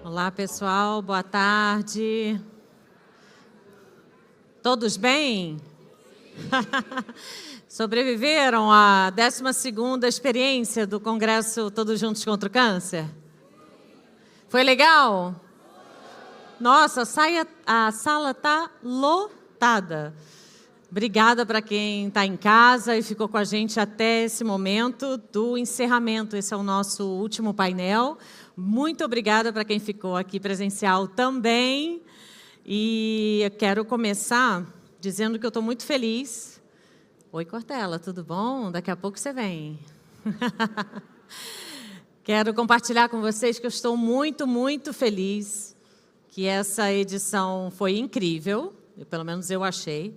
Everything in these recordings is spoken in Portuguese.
Olá, pessoal, boa tarde. Todos bem? Sobreviveram à 12ª experiência do Congresso Todos Juntos contra o Câncer? Foi legal? Nossa, a sala está lotada. Obrigada para quem está em casa e ficou com a gente até esse momento do encerramento. Esse é o nosso último painel. Muito obrigada para quem ficou aqui presencial também. E eu quero começar dizendo que eu estou muito feliz. Oi, Cortella, tudo bom? Daqui a pouco você vem. Quero compartilhar com vocês que eu estou muito, muito feliz, que essa edição foi incrível, pelo menos eu achei.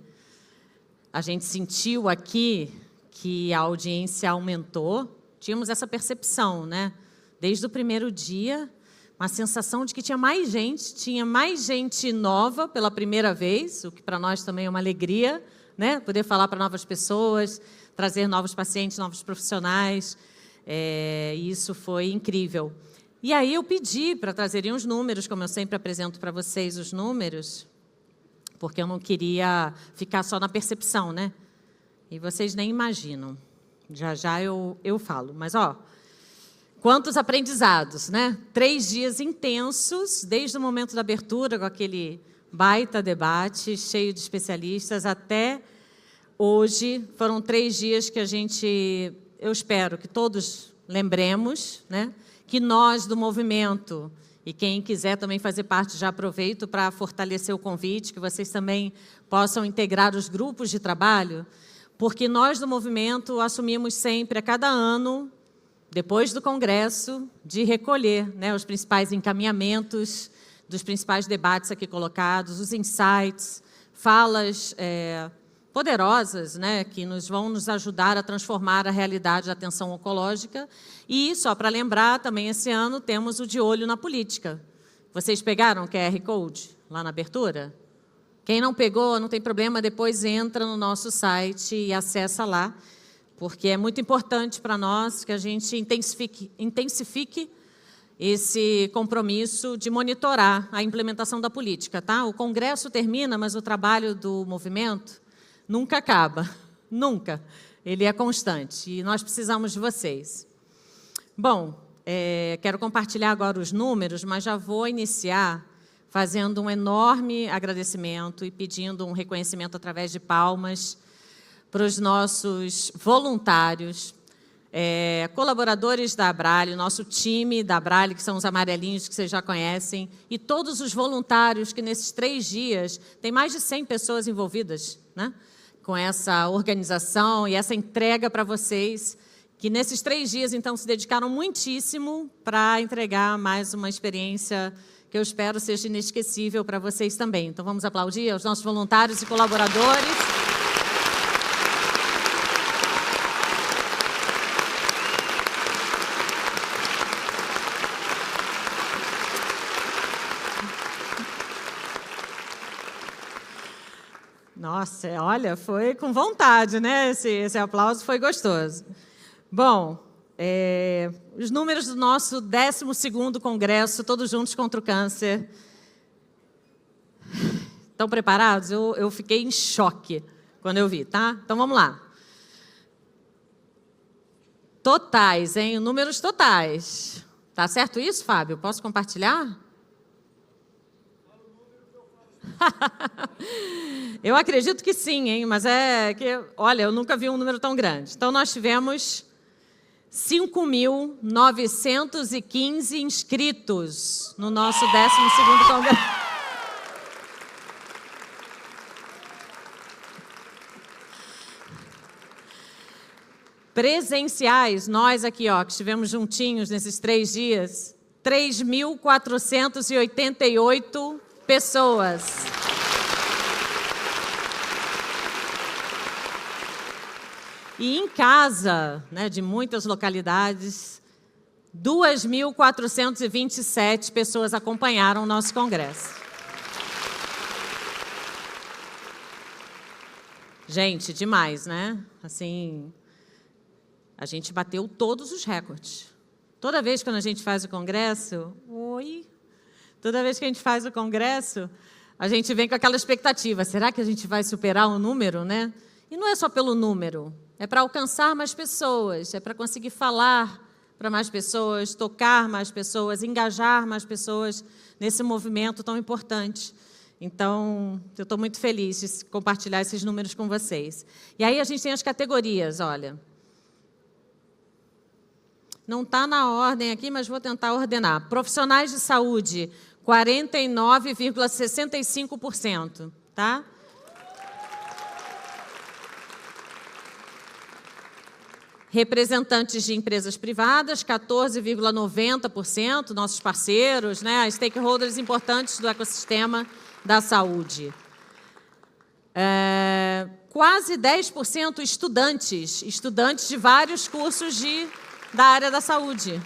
A gente sentiu aqui que a audiência aumentou, tínhamos essa percepção, né? Desde o primeiro dia, uma sensação de que tinha mais gente nova pela primeira vez, o que para nós também é uma alegria, né? Poder falar para novas pessoas, trazer novos pacientes, novos profissionais, isso foi incrível. E aí eu pedi para trazerem os números, como eu sempre apresento para vocês os números, porque eu não queria ficar só na percepção, né? E vocês nem imaginam. Já eu falo. Mas, quantos aprendizados, né? 3 dias intensos, desde o momento da abertura, com aquele baita debate, cheio de especialistas, até hoje. Foram 3 dias que eu espero que todos lembremos, né? Que nós do movimento, e quem quiser também fazer parte, já aproveito para fortalecer o convite, que vocês também possam integrar os grupos de trabalho, porque nós do movimento assumimos sempre, a cada ano, depois do Congresso, de recolher, né, os principais encaminhamentos dos principais debates aqui colocados, os insights, falas poderosas, né, que vão nos ajudar a transformar a realidade da atenção oncológica. E, só para lembrar, também esse ano temos o De Olho na Política. Vocês pegaram o QR Code lá na abertura? Quem não pegou, não tem problema, depois entra no nosso site e acessa lá, porque é muito importante para nós que a gente intensifique esse compromisso de monitorar a implementação da política, tá? O Congresso termina, mas o trabalho do movimento nunca acaba, nunca. Ele é constante e nós precisamos de vocês. Bom, quero compartilhar agora os números, mas já vou iniciar fazendo um enorme agradecimento e pedindo um reconhecimento através de palmas para os nossos voluntários, colaboradores da Abrale, nosso time da Abrale, que são os amarelinhos que vocês já conhecem, e todos os voluntários que nesses 3 dias, tem mais de 100 pessoas envolvidas, né, com essa organização e essa entrega para vocês, que nesses 3 dias, então, se dedicaram muitíssimo para entregar mais uma experiência que eu espero seja inesquecível para vocês também. Então, vamos aplaudir aos nossos voluntários e colaboradores. Nossa, olha, foi com vontade, né? Esse aplauso foi gostoso. Bom, os números do nosso 12º Congresso, Todos Juntos contra o Câncer. Estão preparados? Eu fiquei em choque quando eu vi, tá? Então, vamos lá. Totais, hein? Números totais. Tá certo isso, Fábio? Posso compartilhar? Eu acredito que sim, hein? Mas olha, eu nunca vi um número tão grande. Então, nós tivemos 5.915 inscritos no nosso 12º Congresso. Presenciais, nós aqui, que estivemos juntinhos nesses 3 dias, 3.488 pessoas. E em casa, né, de muitas localidades, 2.427 pessoas acompanharam o nosso congresso. Gente, demais, né? Assim, a gente bateu todos os recordes. Toda vez que a gente faz o congresso, toda vez que a gente faz o congresso, a gente vem com aquela expectativa, será que a gente vai superar o número, né? E não é só pelo número, é para alcançar mais pessoas, é para conseguir falar para mais pessoas, tocar mais pessoas, engajar mais pessoas nesse movimento tão importante. Então, eu estou muito feliz de compartilhar esses números com vocês. E aí a gente tem as categorias, olha. Não está na ordem aqui, mas vou tentar ordenar. Profissionais de saúde, 49,65%, tá? Representantes de empresas privadas, 14,90%, nossos parceiros, né, stakeholders importantes do ecossistema da saúde. Quase 10% estudantes de vários cursos da área da saúde.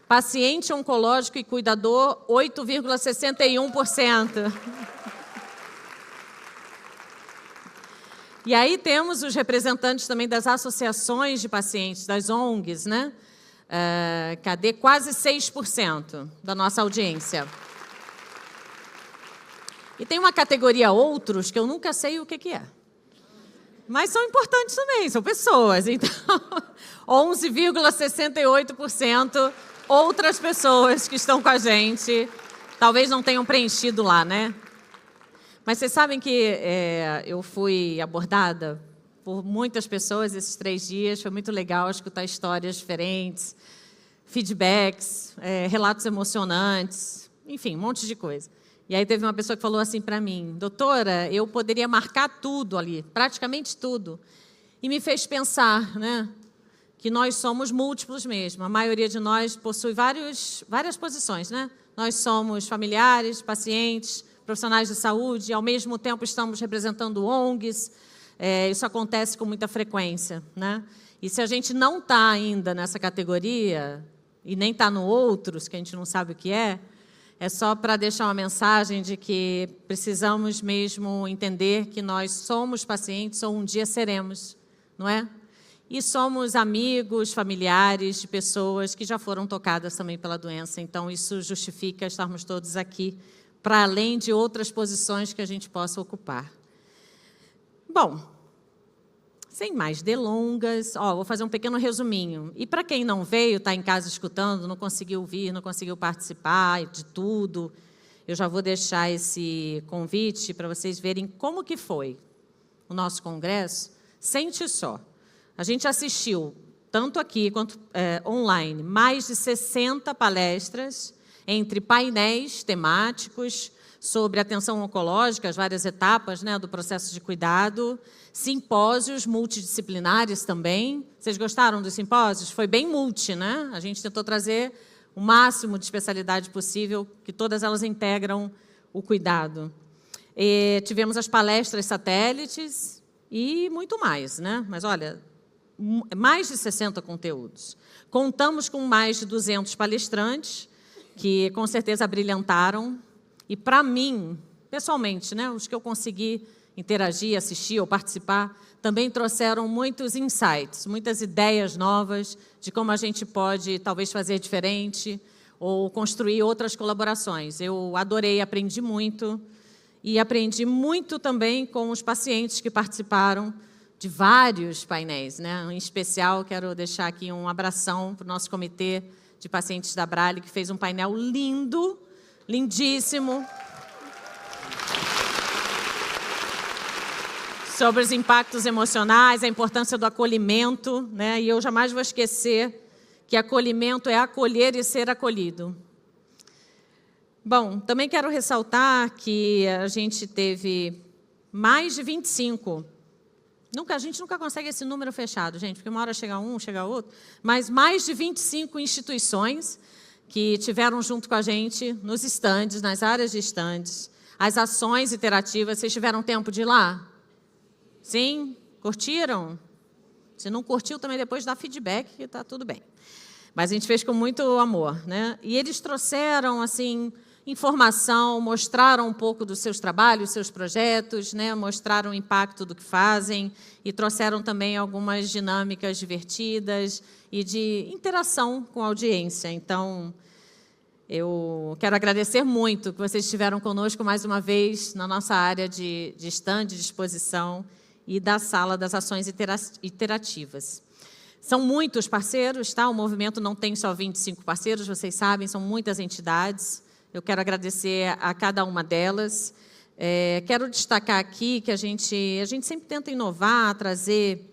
Paciente oncológico e cuidador, 8,61%. E aí temos os representantes também das associações de pacientes, das ONGs, né? Cadê? Quase 6% da nossa audiência. E tem uma categoria outros, que eu nunca sei o que é. Mas são importantes também, são pessoas. Então, 11,68% outras pessoas que estão com a gente. Talvez não tenham preenchido lá, né? Mas vocês sabem que eu fui abordada por muitas pessoas esses 3 dias. Foi muito legal escutar histórias diferentes, feedbacks, relatos emocionantes, enfim, um monte de coisa. E aí teve uma pessoa que falou assim para mim, doutora, eu poderia marcar tudo ali, praticamente tudo. E me fez pensar, né, que nós somos múltiplos mesmo. A maioria de nós possui várias posições, né? Nós somos familiares, pacientes, profissionais de saúde, e ao mesmo tempo estamos representando ONGs. Isso acontece com muita frequência, né? E se a gente não está ainda nessa categoria, e nem está no outros, que a gente não sabe o que é só para deixar uma mensagem de que precisamos mesmo entender que nós somos pacientes ou um dia seremos, não é? E somos amigos, familiares de pessoas que já foram tocadas também pela doença. Então, isso justifica estarmos todos aqui, para além de outras posições que a gente possa ocupar. Bom, sem mais delongas, vou fazer um pequeno resuminho. E para quem não veio, está em casa escutando, não conseguiu vir, não conseguiu participar de tudo, eu já vou deixar esse convite para vocês verem como que foi o nosso congresso. Sente só, a gente assistiu, tanto aqui quanto online, mais de 60 palestras, entre painéis temáticos sobre atenção oncológica, as várias etapas, né, do processo de cuidado, simpósios multidisciplinares também. Vocês gostaram dos simpósios? Foi bem multi, né? A gente tentou trazer o máximo de especialidade possível, que todas elas integram o cuidado. Tivemos as palestras satélites e muito mais, né? Mas, olha, mais de 60 conteúdos. Contamos com mais de 200 palestrantes, que com certeza brilhantaram. E para mim, pessoalmente, né, os que eu consegui interagir, assistir ou participar, também trouxeram muitos insights, muitas ideias novas de como a gente pode talvez fazer diferente ou construir outras colaborações. Eu adorei, aprendi muito e aprendi muito também com os pacientes que participaram de vários painéis, né? Em especial, quero deixar aqui um abração para o nosso comitê de pacientes da Brale, que fez um painel lindo, lindíssimo, sobre os impactos emocionais, a importância do acolhimento, né? E eu jamais vou esquecer que acolhimento é acolher e ser acolhido. Bom, também quero ressaltar que a gente teve mais de 25. A gente nunca consegue esse número fechado, gente, porque uma hora chega um, chega outro, mas mais de 25 instituições que tiveram junto com a gente nos estandes, nas áreas de estandes, as ações iterativas. Vocês tiveram tempo de ir lá? Sim? Curtiram? Se não curtiu, também depois dá feedback, que está tudo bem. Mas a gente fez com muito amor, né? E eles trouxeram, assim, informação, mostraram um pouco dos seus trabalhos, seus projetos, né? Mostraram o impacto do que fazem e trouxeram também algumas dinâmicas divertidas e de interação com a audiência. Então, eu quero agradecer muito que vocês estiveram conosco mais uma vez na nossa área de stand, de exposição e da sala das ações interativas. São muitos parceiros, tá? O movimento não tem só 25 parceiros, vocês sabem, são muitas entidades. Eu quero agradecer a cada uma delas. Quero destacar aqui que a gente sempre tenta inovar, trazer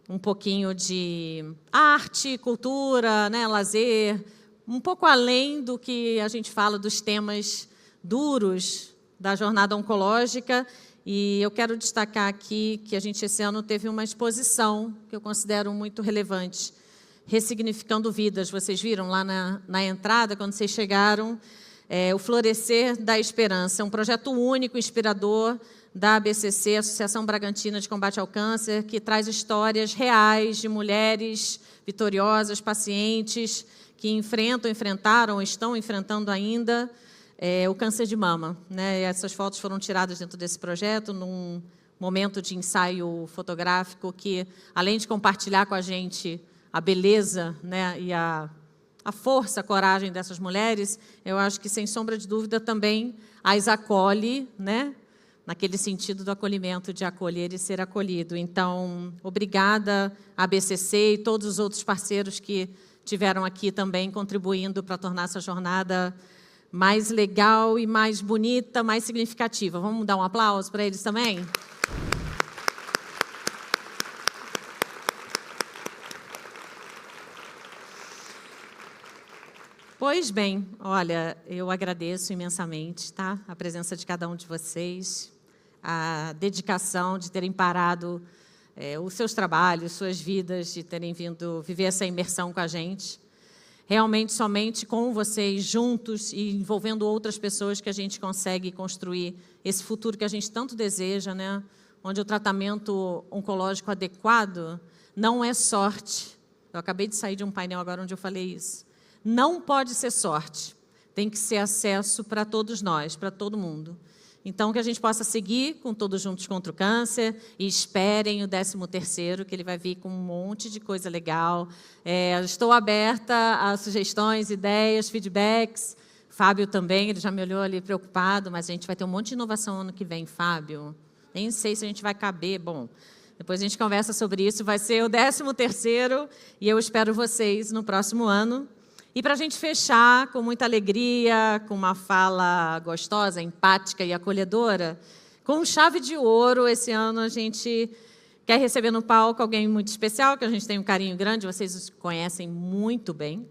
um pouquinho de arte, cultura, né, lazer, um pouco além do que a gente fala dos temas duros da jornada oncológica. E eu quero destacar aqui que a gente, esse ano, teve uma exposição que eu considero muito relevante, Ressignificando Vidas. Vocês viram lá na entrada, quando vocês chegaram, o Florescer da Esperança, um projeto único, inspirador, da ABCC, Associação Bragantina de Combate ao Câncer, que traz histórias reais de mulheres vitoriosas, pacientes, que enfrentaram, estão enfrentando ainda o câncer de mama, né? E essas fotos foram tiradas dentro desse projeto, num momento de ensaio fotográfico que, além de compartilhar com a gente a beleza, né, e a força, a coragem dessas mulheres, eu acho que, sem sombra de dúvida, também as acolhe, né, naquele sentido do acolhimento, de acolher e ser acolhido. Então, obrigada à ABCC e todos os outros parceiros que tiveram aqui também contribuindo para tornar essa jornada mais legal e mais bonita, mais significativa. Vamos dar um aplauso para eles também? Pois bem, olha, eu agradeço imensamente, tá? A presença de cada um de vocês, a dedicação de terem parado os seus trabalhos, suas vidas, de terem vindo viver essa imersão com a gente. Realmente, somente com vocês, juntos e envolvendo outras pessoas, que a gente consegue construir esse futuro que a gente tanto deseja, né? Onde o tratamento oncológico adequado não é sorte. Eu acabei de sair de um painel agora onde eu falei isso. Não pode ser sorte, tem que ser acesso para todos nós, para todo mundo. Então, que a gente possa seguir com Todos Juntos contra o Câncer e esperem o 13º, que ele vai vir com um monte de coisa legal. Estou aberta a sugestões, ideias, feedbacks. Fábio também, ele já me olhou ali preocupado, mas a gente vai ter um monte de inovação ano que vem, Fábio. Nem sei se a gente vai caber, bom... Depois a gente conversa sobre isso, vai ser o 13º e eu espero vocês no próximo ano. E para a gente fechar com muita alegria, com uma fala gostosa, empática e acolhedora, com chave de ouro, esse ano a gente quer receber no palco alguém muito especial, que a gente tem um carinho grande, vocês o conhecem muito bem.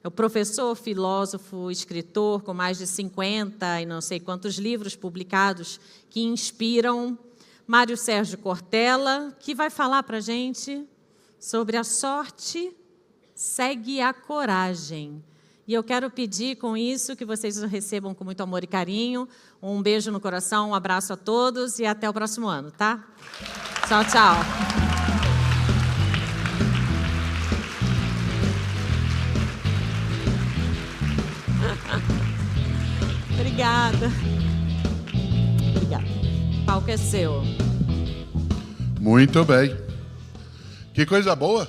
É o professor, filósofo, escritor, com mais de 50 e não sei quantos livros publicados que inspiram, Mário Sérgio Cortella, que vai falar para a gente sobre a sorte segue a coragem. E eu quero pedir com isso que vocês o recebam com muito amor e carinho. Um beijo no coração, um abraço a todos e até o próximo ano, tá? Tchau, tchau. Obrigada. Obrigada. O palco é seu. Muito bem. Que coisa boa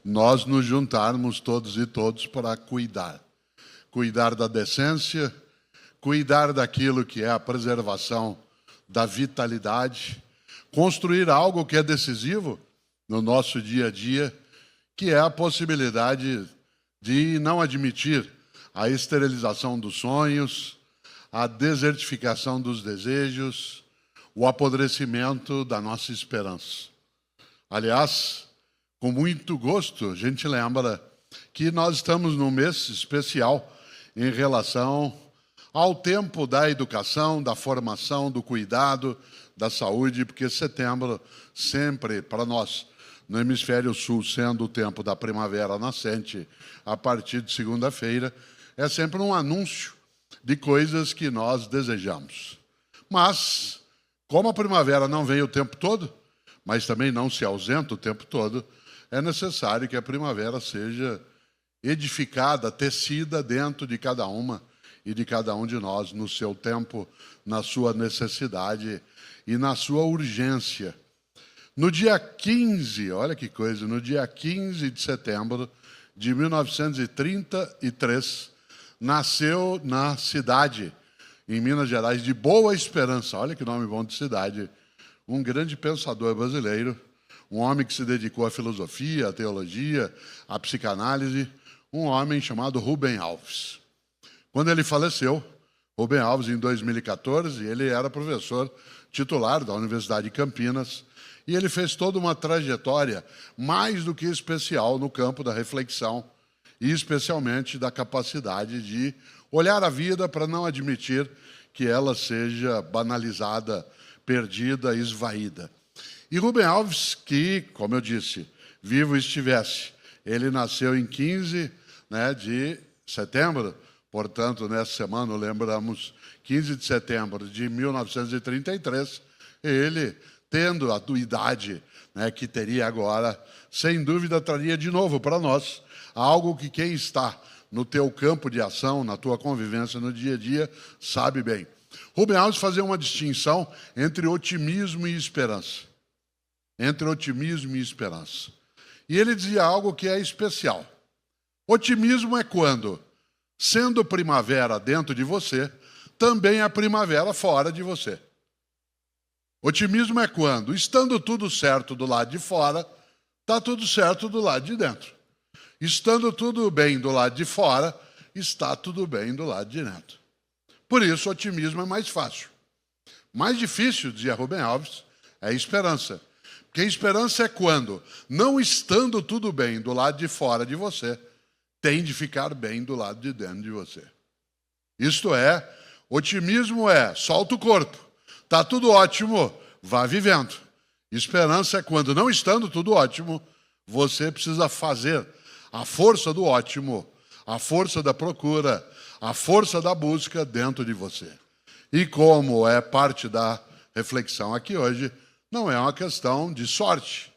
nós nos juntarmos todos e todos para cuidar. Cuidar da decência, cuidar daquilo que é a preservação da vitalidade, construir algo que é decisivo no nosso dia a dia, que é a possibilidade de não admitir a esterilização dos sonhos, a desertificação dos desejos, o apodrecimento da nossa esperança. Aliás, com muito gosto, a gente lembra que nós estamos num mês especial em relação ao tempo da educação, da formação, do cuidado, da saúde, porque setembro sempre, para nós, no hemisfério sul, sendo o tempo da primavera nascente, a partir de segunda-feira, é sempre um anúncio de coisas que nós desejamos. Mas, como a primavera não vem o tempo todo, mas também não se ausenta o tempo todo, é necessário que a primavera seja edificada, tecida dentro de cada uma e de cada um de nós no seu tempo, na sua necessidade e na sua urgência. No dia 15, olha que coisa, no dia 15 de setembro de 1933, nasceu na cidade, em Minas Gerais, de Boa Esperança, olha que nome bom de cidade, um grande pensador brasileiro, um homem que se dedicou à filosofia, à teologia, à psicanálise, um homem chamado Rubem Alves. Quando ele faleceu, Rubem Alves, em 2014, ele era professor titular da Universidade de Campinas, e ele fez toda uma trajetória mais do que especial no campo da reflexão e especialmente da capacidade de olhar a vida para não admitir que ela seja banalizada, perdida, esvaída. E Rubem Alves, que, como eu disse, vivo estivesse, ele nasceu em 15 de setembro, portanto, nessa semana, lembramos, 15 de setembro de 1933, ele, tendo a idade que teria agora, sem dúvida traria de novo para nós algo que quem está no teu campo de ação, na tua convivência no dia a dia, sabe bem. Rubem Alves fazia uma distinção entre otimismo e esperança. Entre otimismo e esperança. E ele dizia algo que é especial. Otimismo é quando, sendo primavera dentro de você, também há primavera fora de você. Otimismo é quando, estando tudo certo do lado de fora, está tudo certo do lado de dentro. Estando tudo bem do lado de fora, está tudo bem do lado de dentro. Por isso, otimismo é mais fácil. Mais difícil, dizia Rubem Alves, é a esperança. Porque a esperança é quando, não estando tudo bem do lado de fora de você, tem de ficar bem do lado de dentro de você. Isto é, otimismo é, solta o corpo. Está tudo ótimo, vá vivendo. Esperança é quando, não estando tudo ótimo, você precisa fazer a força do ótimo, a força da procura, a força da busca dentro de você. E como é parte da reflexão aqui hoje, não é uma questão de sorte.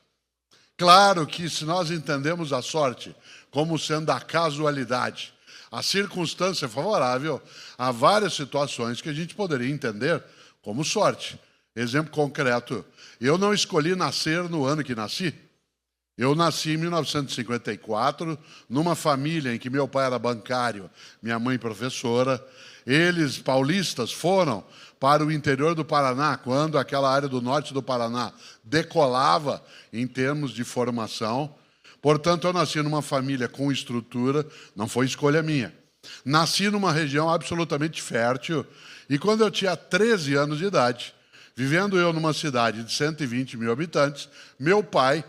Claro que se nós entendemos a sorte como sendo a casualidade, a circunstância favorável, há várias situações que a gente poderia entender como sorte. Exemplo concreto, eu não escolhi nascer no ano que nasci. Eu nasci em 1954, numa família em que meu pai era bancário, minha mãe professora. Eles, paulistas, foram para o interior do Paraná, quando aquela área do norte do Paraná decolava em termos de formação. Portanto, eu nasci numa família com estrutura, não foi escolha minha. Nasci numa região absolutamente fértil, e quando eu tinha 13 anos de idade, vivendo eu numa cidade de 120 mil habitantes, meu pai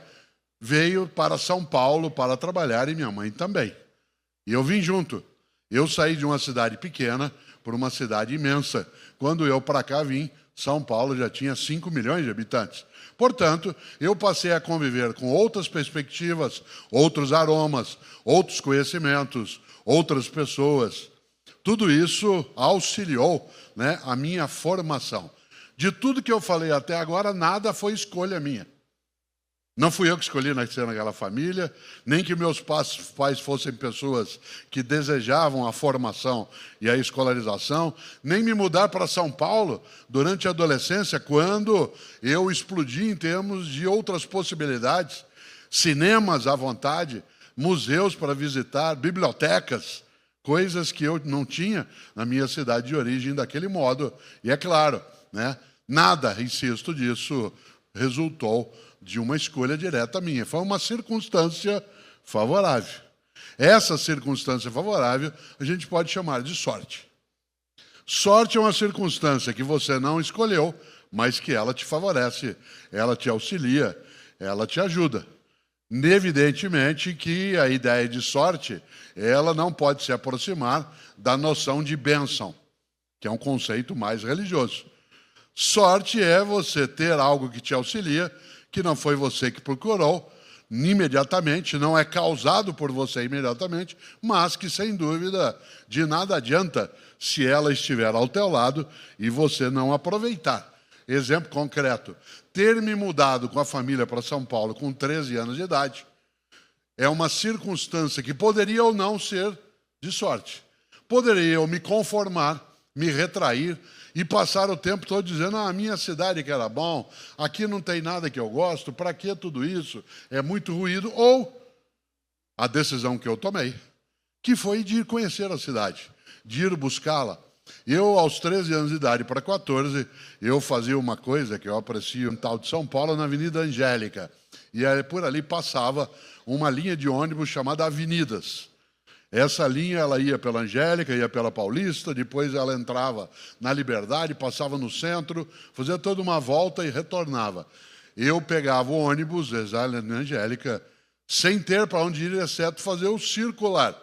veio para São Paulo para trabalhar e minha mãe também. E eu vim junto. Eu saí de uma cidade pequena para uma cidade imensa. Quando eu para cá vim, São Paulo já tinha 5 milhões de habitantes. Portanto, eu passei a conviver com outras perspectivas, outros aromas, outros conhecimentos, outras pessoas. Tudo isso auxiliou a minha formação. De tudo que eu falei até agora, nada foi escolha minha. Não fui eu que escolhi nascer naquela família, nem que meus pais fossem pessoas que desejavam a formação e a escolarização, nem me mudar para São Paulo durante a adolescência, quando eu explodi em termos de outras possibilidades, cinemas à vontade, museus para visitar, bibliotecas, coisas que eu não tinha na minha cidade de origem daquele modo. E é claro, nada, insisto, disso resultou de uma escolha direta minha. Foi uma circunstância favorável. Essa circunstância favorável a gente pode chamar de sorte. Sorte é uma circunstância que você não escolheu, mas que ela te favorece, ela te auxilia, ela te ajuda. Evidentemente que a ideia de sorte, ela não pode se aproximar da noção de bênção, que é um conceito mais religioso. Sorte é você ter algo que te auxilia, que não foi você que procurou imediatamente, não é causado por você imediatamente, mas que, sem dúvida, de nada adianta se ela estiver ao teu lado e você não aproveitar. Exemplo concreto, ter me mudado com a família para São Paulo com 13 anos de idade é uma circunstância que poderia ou não ser de sorte. Poderia eu me conformar, me retrair e passar o tempo todo dizendo: a minha cidade que era bom, aqui não tem nada que eu gosto, para que tudo isso? É muito ruído. Ou a decisão que eu tomei, que foi de ir conhecer a cidade, de ir buscá-la. Eu, aos 13 anos de idade para 14, eu fazia uma coisa que eu aprecio em tal de São Paulo, na Avenida Angélica. E aí, por ali passava uma linha de ônibus chamada Avenidas. Essa linha ela ia pela Angélica, ia pela Paulista, depois ela entrava na Liberdade, passava no centro, fazia toda uma volta e retornava. Eu pegava o ônibus, na Angélica, sem ter para onde ir, exceto fazer o circular.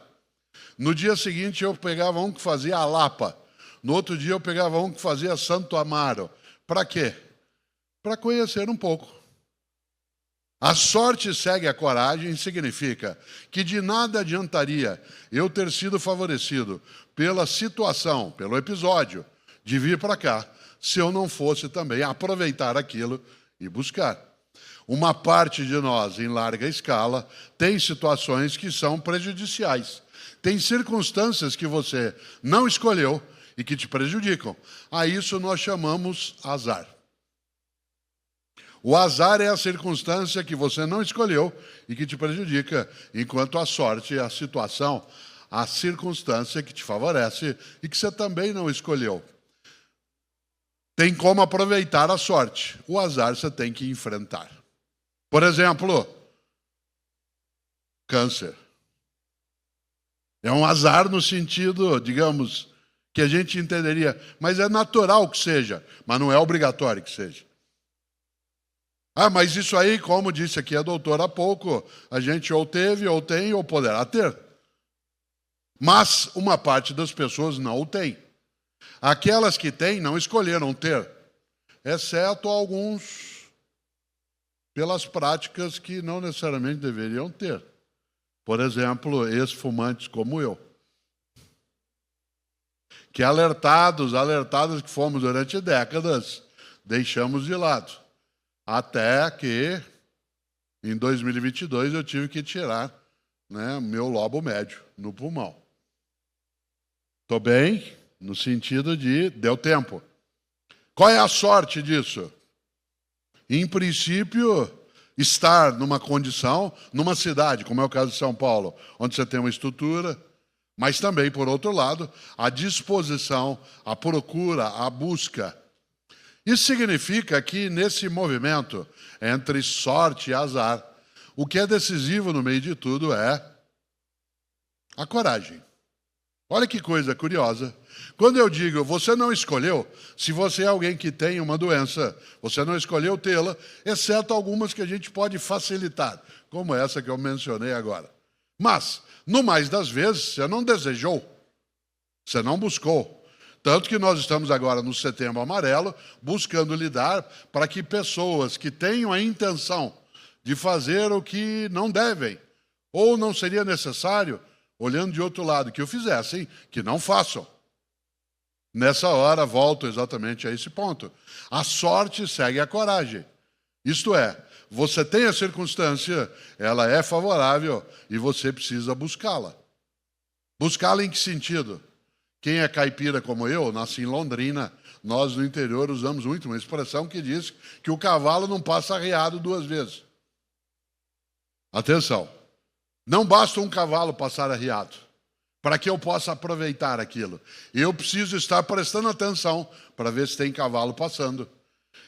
No dia seguinte eu pegava um que fazia a Lapa. No outro dia eu pegava um que fazia Santo Amaro. Para quê? Para conhecer um pouco. A sorte segue a coragem significa que de nada adiantaria eu ter sido favorecido pela situação, pelo episódio de vir para cá, se eu não fosse também aproveitar aquilo e buscar. Uma parte de nós, em larga escala, tem situações que são prejudiciais. Tem circunstâncias que você não escolheu e que te prejudicam. A isso nós chamamos azar. O azar é a circunstância que você não escolheu e que te prejudica, enquanto a sorte é a situação, a circunstância que te favorece e que você também não escolheu. Tem como aproveitar a sorte. O azar você tem que enfrentar. Por exemplo, câncer. É um azar no sentido, digamos, que a gente entenderia, mas é natural que seja, mas não é obrigatório que seja. Ah, mas isso aí, como disse aqui a doutora há pouco, a gente ou teve, ou tem, ou poderá ter. Mas uma parte das pessoas não o tem. Aquelas que têm não escolheram ter, exceto alguns pelas práticas que não necessariamente deveriam ter. Por exemplo, ex-fumantes como eu. Que alertadas que fomos durante décadas, deixamos de lado. Até que, em 2022, eu tive que tirar, meu lobo médio no pulmão. Estou bem, no sentido de deu tempo. Qual é a sorte disso? Em princípio, estar numa condição, numa cidade, como é o caso de São Paulo, onde você tem uma estrutura, mas também, por outro lado, a disposição, a procura, a busca. Isso significa que, nesse movimento entre sorte e azar, o que é decisivo no meio de tudo é a coragem. Olha que coisa curiosa. Quando eu digo, você não escolheu, se você é alguém que tem uma doença, você não escolheu tê-la, exceto algumas que a gente pode facilitar, como essa que eu mencionei agora. Mas, no mais das vezes, você não desejou, você não buscou. Tanto que nós estamos agora no Setembro Amarelo, buscando lidar para que pessoas que tenham a intenção de fazer o que não devem, ou não seria necessário, olhando de outro lado, que o fizessem, que não façam. Nessa hora, volto exatamente a esse ponto. A sorte segue a coragem. Isto é, você tem a circunstância, ela é favorável e você precisa buscá-la. Buscá-la em que sentido? Quem é caipira como eu, nasci em Londrina, nós no interior usamos muito uma expressão que diz que o cavalo não passa arriado 2 vezes. Atenção, não basta um cavalo passar arriado para que eu possa aproveitar aquilo. Eu preciso estar prestando atenção para ver se tem cavalo passando.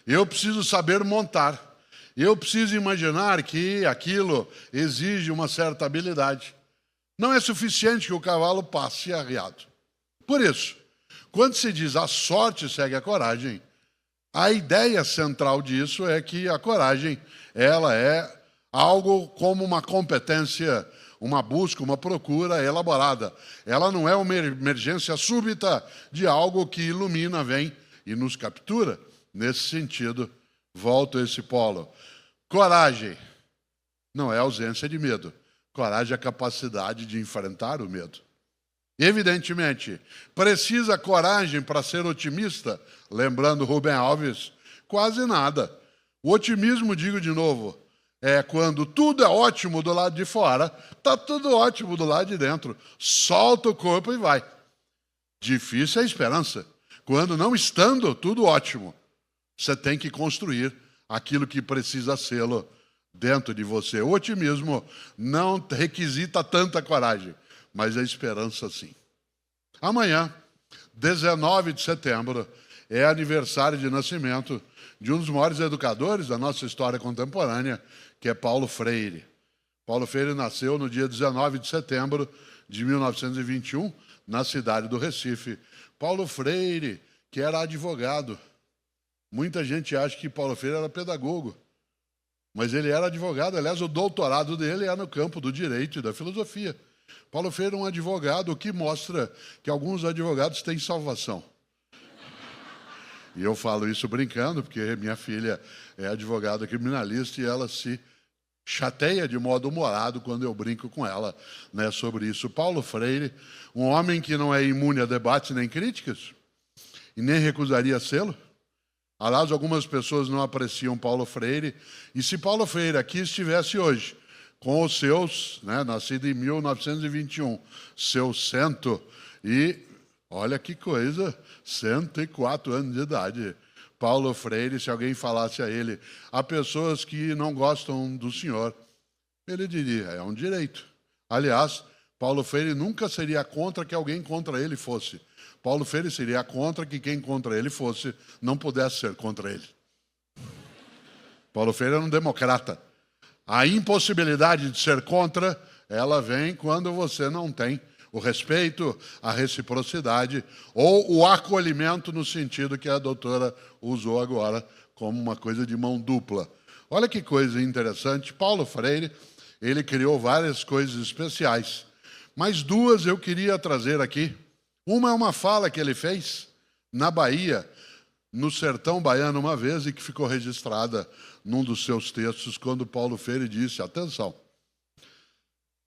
Eu preciso saber montar. Eu preciso imaginar que aquilo exige uma certa habilidade. Não é suficiente que o cavalo passe arriado. Por isso, quando se diz a sorte segue a coragem, a ideia central disso é que a coragem, ela é algo como uma competência, uma busca, uma procura elaborada. Ela não é uma emergência súbita de algo que ilumina, vem e nos captura. Nesse sentido, volto a esse polo. Coragem não é ausência de medo. Coragem é a capacidade de enfrentar o medo. Evidentemente, precisa coragem para ser otimista? Lembrando Rubem Alves, quase nada. O otimismo, digo de novo, é quando tudo é ótimo do lado de fora, está tudo ótimo do lado de dentro. Solta o corpo e vai. Difícil é a esperança. Quando não estando tudo ótimo, você tem que construir aquilo que precisa sê-lo dentro de você. O otimismo não requisita tanta coragem, mas a esperança sim. Amanhã, 19 de setembro, é aniversário de nascimento de um dos maiores educadores da nossa história contemporânea, que é Paulo Freire. Paulo Freire nasceu no dia 19 de setembro de 1921, na cidade do Recife. Paulo Freire, que era advogado. Muita gente acha que Paulo Freire era pedagogo, mas ele era advogado. Aliás, o doutorado dele é no campo do direito e da filosofia. Paulo Freire é um advogado, o que mostra que alguns advogados têm salvação. E eu falo isso brincando, porque minha filha é advogada criminalista e ela se chateia de modo humorado quando eu brinco com ela, né, sobre isso. Paulo Freire, um homem que não é imune a debates nem críticas, e nem recusaria sê-lo. Aliás, algumas pessoas não apreciam Paulo Freire, e se Paulo Freire aqui estivesse hoje, com os seus, né, nascido em 1921, seus olha que coisa, 104 anos de idade. Paulo Freire, se alguém falasse a ele, há pessoas que não gostam do senhor, ele diria, é um direito. Aliás, Paulo Freire nunca seria contra que alguém contra ele fosse. Paulo Freire seria contra que quem contra ele fosse não pudesse ser contra ele. Paulo Freire era um democrata. A impossibilidade de ser contra, ela vem quando você não tem o respeito, a reciprocidade ou o acolhimento no sentido que a doutora usou agora como uma coisa de mão dupla. Olha que coisa interessante. Paulo Freire, ele criou várias coisas especiais, mas duas eu queria trazer aqui. Uma é uma fala que ele fez na Bahia, no sertão baiano uma vez, e que ficou registrada num dos seus textos, quando Paulo Freire disse, atenção,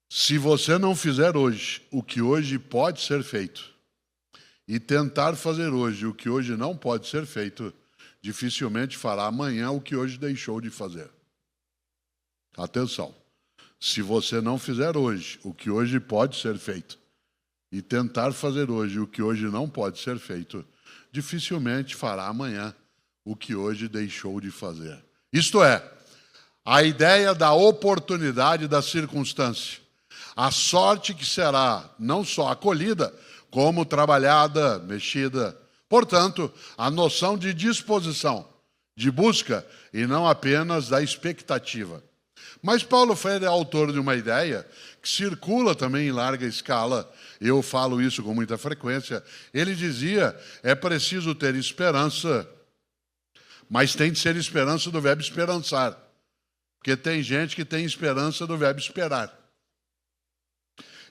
se você não fizer hoje o que hoje pode ser feito e tentar fazer hoje o que hoje não pode ser feito, dificilmente fará amanhã o que hoje deixou de fazer. Atenção, se você não fizer hoje o que hoje pode ser feito e tentar fazer hoje o que hoje não pode ser feito, dificilmente fará amanhã o que hoje deixou de fazer. Isto é, a ideia da oportunidade da circunstância. A sorte que será não só acolhida, como trabalhada, mexida. Portanto, a noção de disposição, de busca, e não apenas da expectativa. Mas Paulo Freire é autor de uma ideia que circula também em larga escala. Eu falo isso com muita frequência. Ele dizia, é preciso ter esperança, mas tem de ser esperança do verbo esperançar. Porque tem gente que tem esperança do verbo esperar.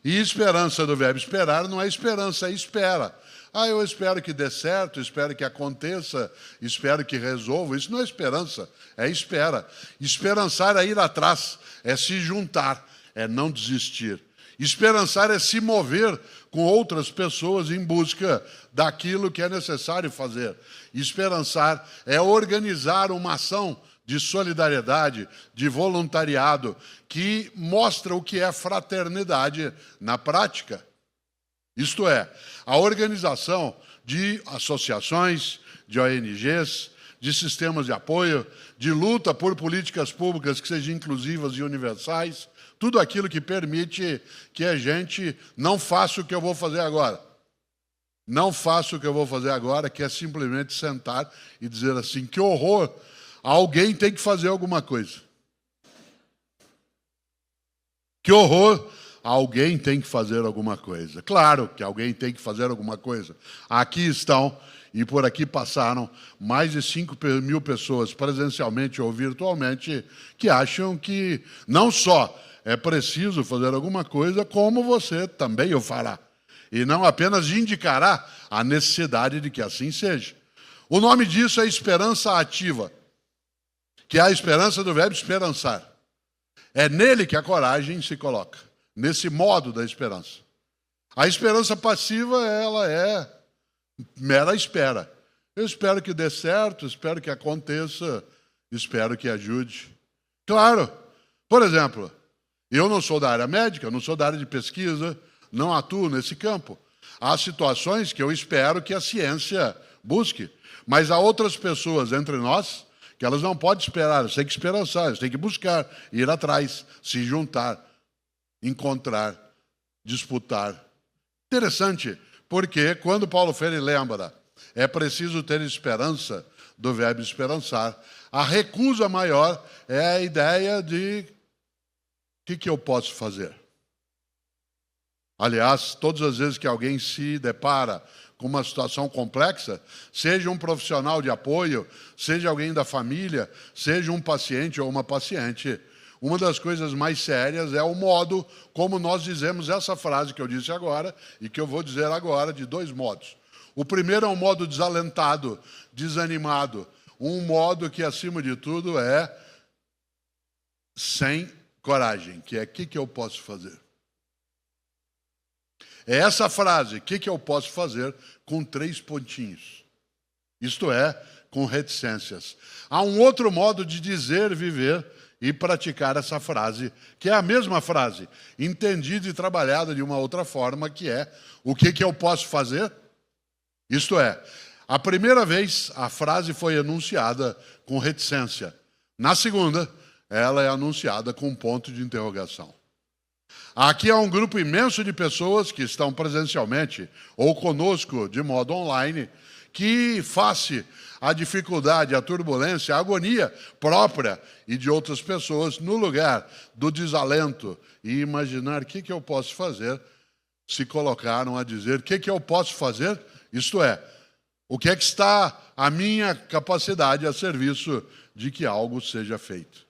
E esperança do verbo esperar não é esperança, é espera. Ah, eu espero que dê certo, espero que aconteça, espero que resolva. Isso não é esperança, é espera. Esperançar é ir atrás, é se juntar, é não desistir. Esperançar é se mover com outras pessoas em busca daquilo que é necessário fazer. Esperançar é organizar uma ação de solidariedade, de voluntariado, que mostra o que é fraternidade na prática. Isto é, a organização de associações, de ONGs, de sistemas de apoio, de luta por políticas públicas que sejam inclusivas e universais, tudo aquilo que permite que a gente não faça o que eu vou fazer agora. Não faça o que eu vou fazer agora, que é simplesmente sentar e dizer assim, que horror, alguém tem que fazer alguma coisa. Que horror, alguém tem que fazer alguma coisa. Claro que alguém tem que fazer alguma coisa. Aqui estão, e por aqui passaram, mais de 5 mil pessoas, presencialmente ou virtualmente, que acham que não só é preciso fazer alguma coisa, como você também o fará. E não apenas indicará a necessidade de que assim seja. O nome disso é esperança ativa, que é a esperança do verbo esperançar. É nele que a coragem se coloca, nesse modo da esperança. A esperança passiva, ela é mera espera. Eu espero que dê certo, espero que aconteça, espero que ajude. Claro, por exemplo, eu não sou da área médica, não sou da área de pesquisa, não atuo nesse campo. Há situações que eu espero que a ciência busque, mas há outras pessoas entre nós que elas não podem esperar, elas têm que esperançar, elas têm que buscar, ir atrás, se juntar, encontrar, disputar. Interessante, porque quando Paulo Freire lembra, é preciso ter esperança, do verbo esperançar, a recusa maior é a ideia de o que eu posso fazer? Aliás, todas as vezes que alguém se depara com uma situação complexa, seja um profissional de apoio, seja alguém da família, seja um paciente ou uma paciente, uma das coisas mais sérias é o modo como nós dizemos essa frase que eu disse agora e que eu vou dizer agora, de dois modos. O primeiro é um modo desalentado, desanimado, um modo que, acima de tudo, é sem coragem, que é o que eu posso fazer? É essa frase, o que eu posso fazer, com 3 pontinhos. Isto é, com reticências. Há um outro modo de dizer, viver e praticar essa frase, que é a mesma frase, entendida e trabalhada de uma outra forma, que é o que eu posso fazer? Isto é, a primeira vez a frase foi enunciada com reticência. Na segunda, ela é anunciada com um ponto de interrogação. Aqui há um grupo imenso de pessoas que estão presencialmente ou conosco de modo online, que, face à dificuldade, à turbulência, à agonia própria e de outras pessoas, no lugar do desalento e imaginar o que eu posso fazer, se colocaram a dizer o que eu posso fazer, isto é, o que é que está a minha capacidade a serviço de que algo seja feito.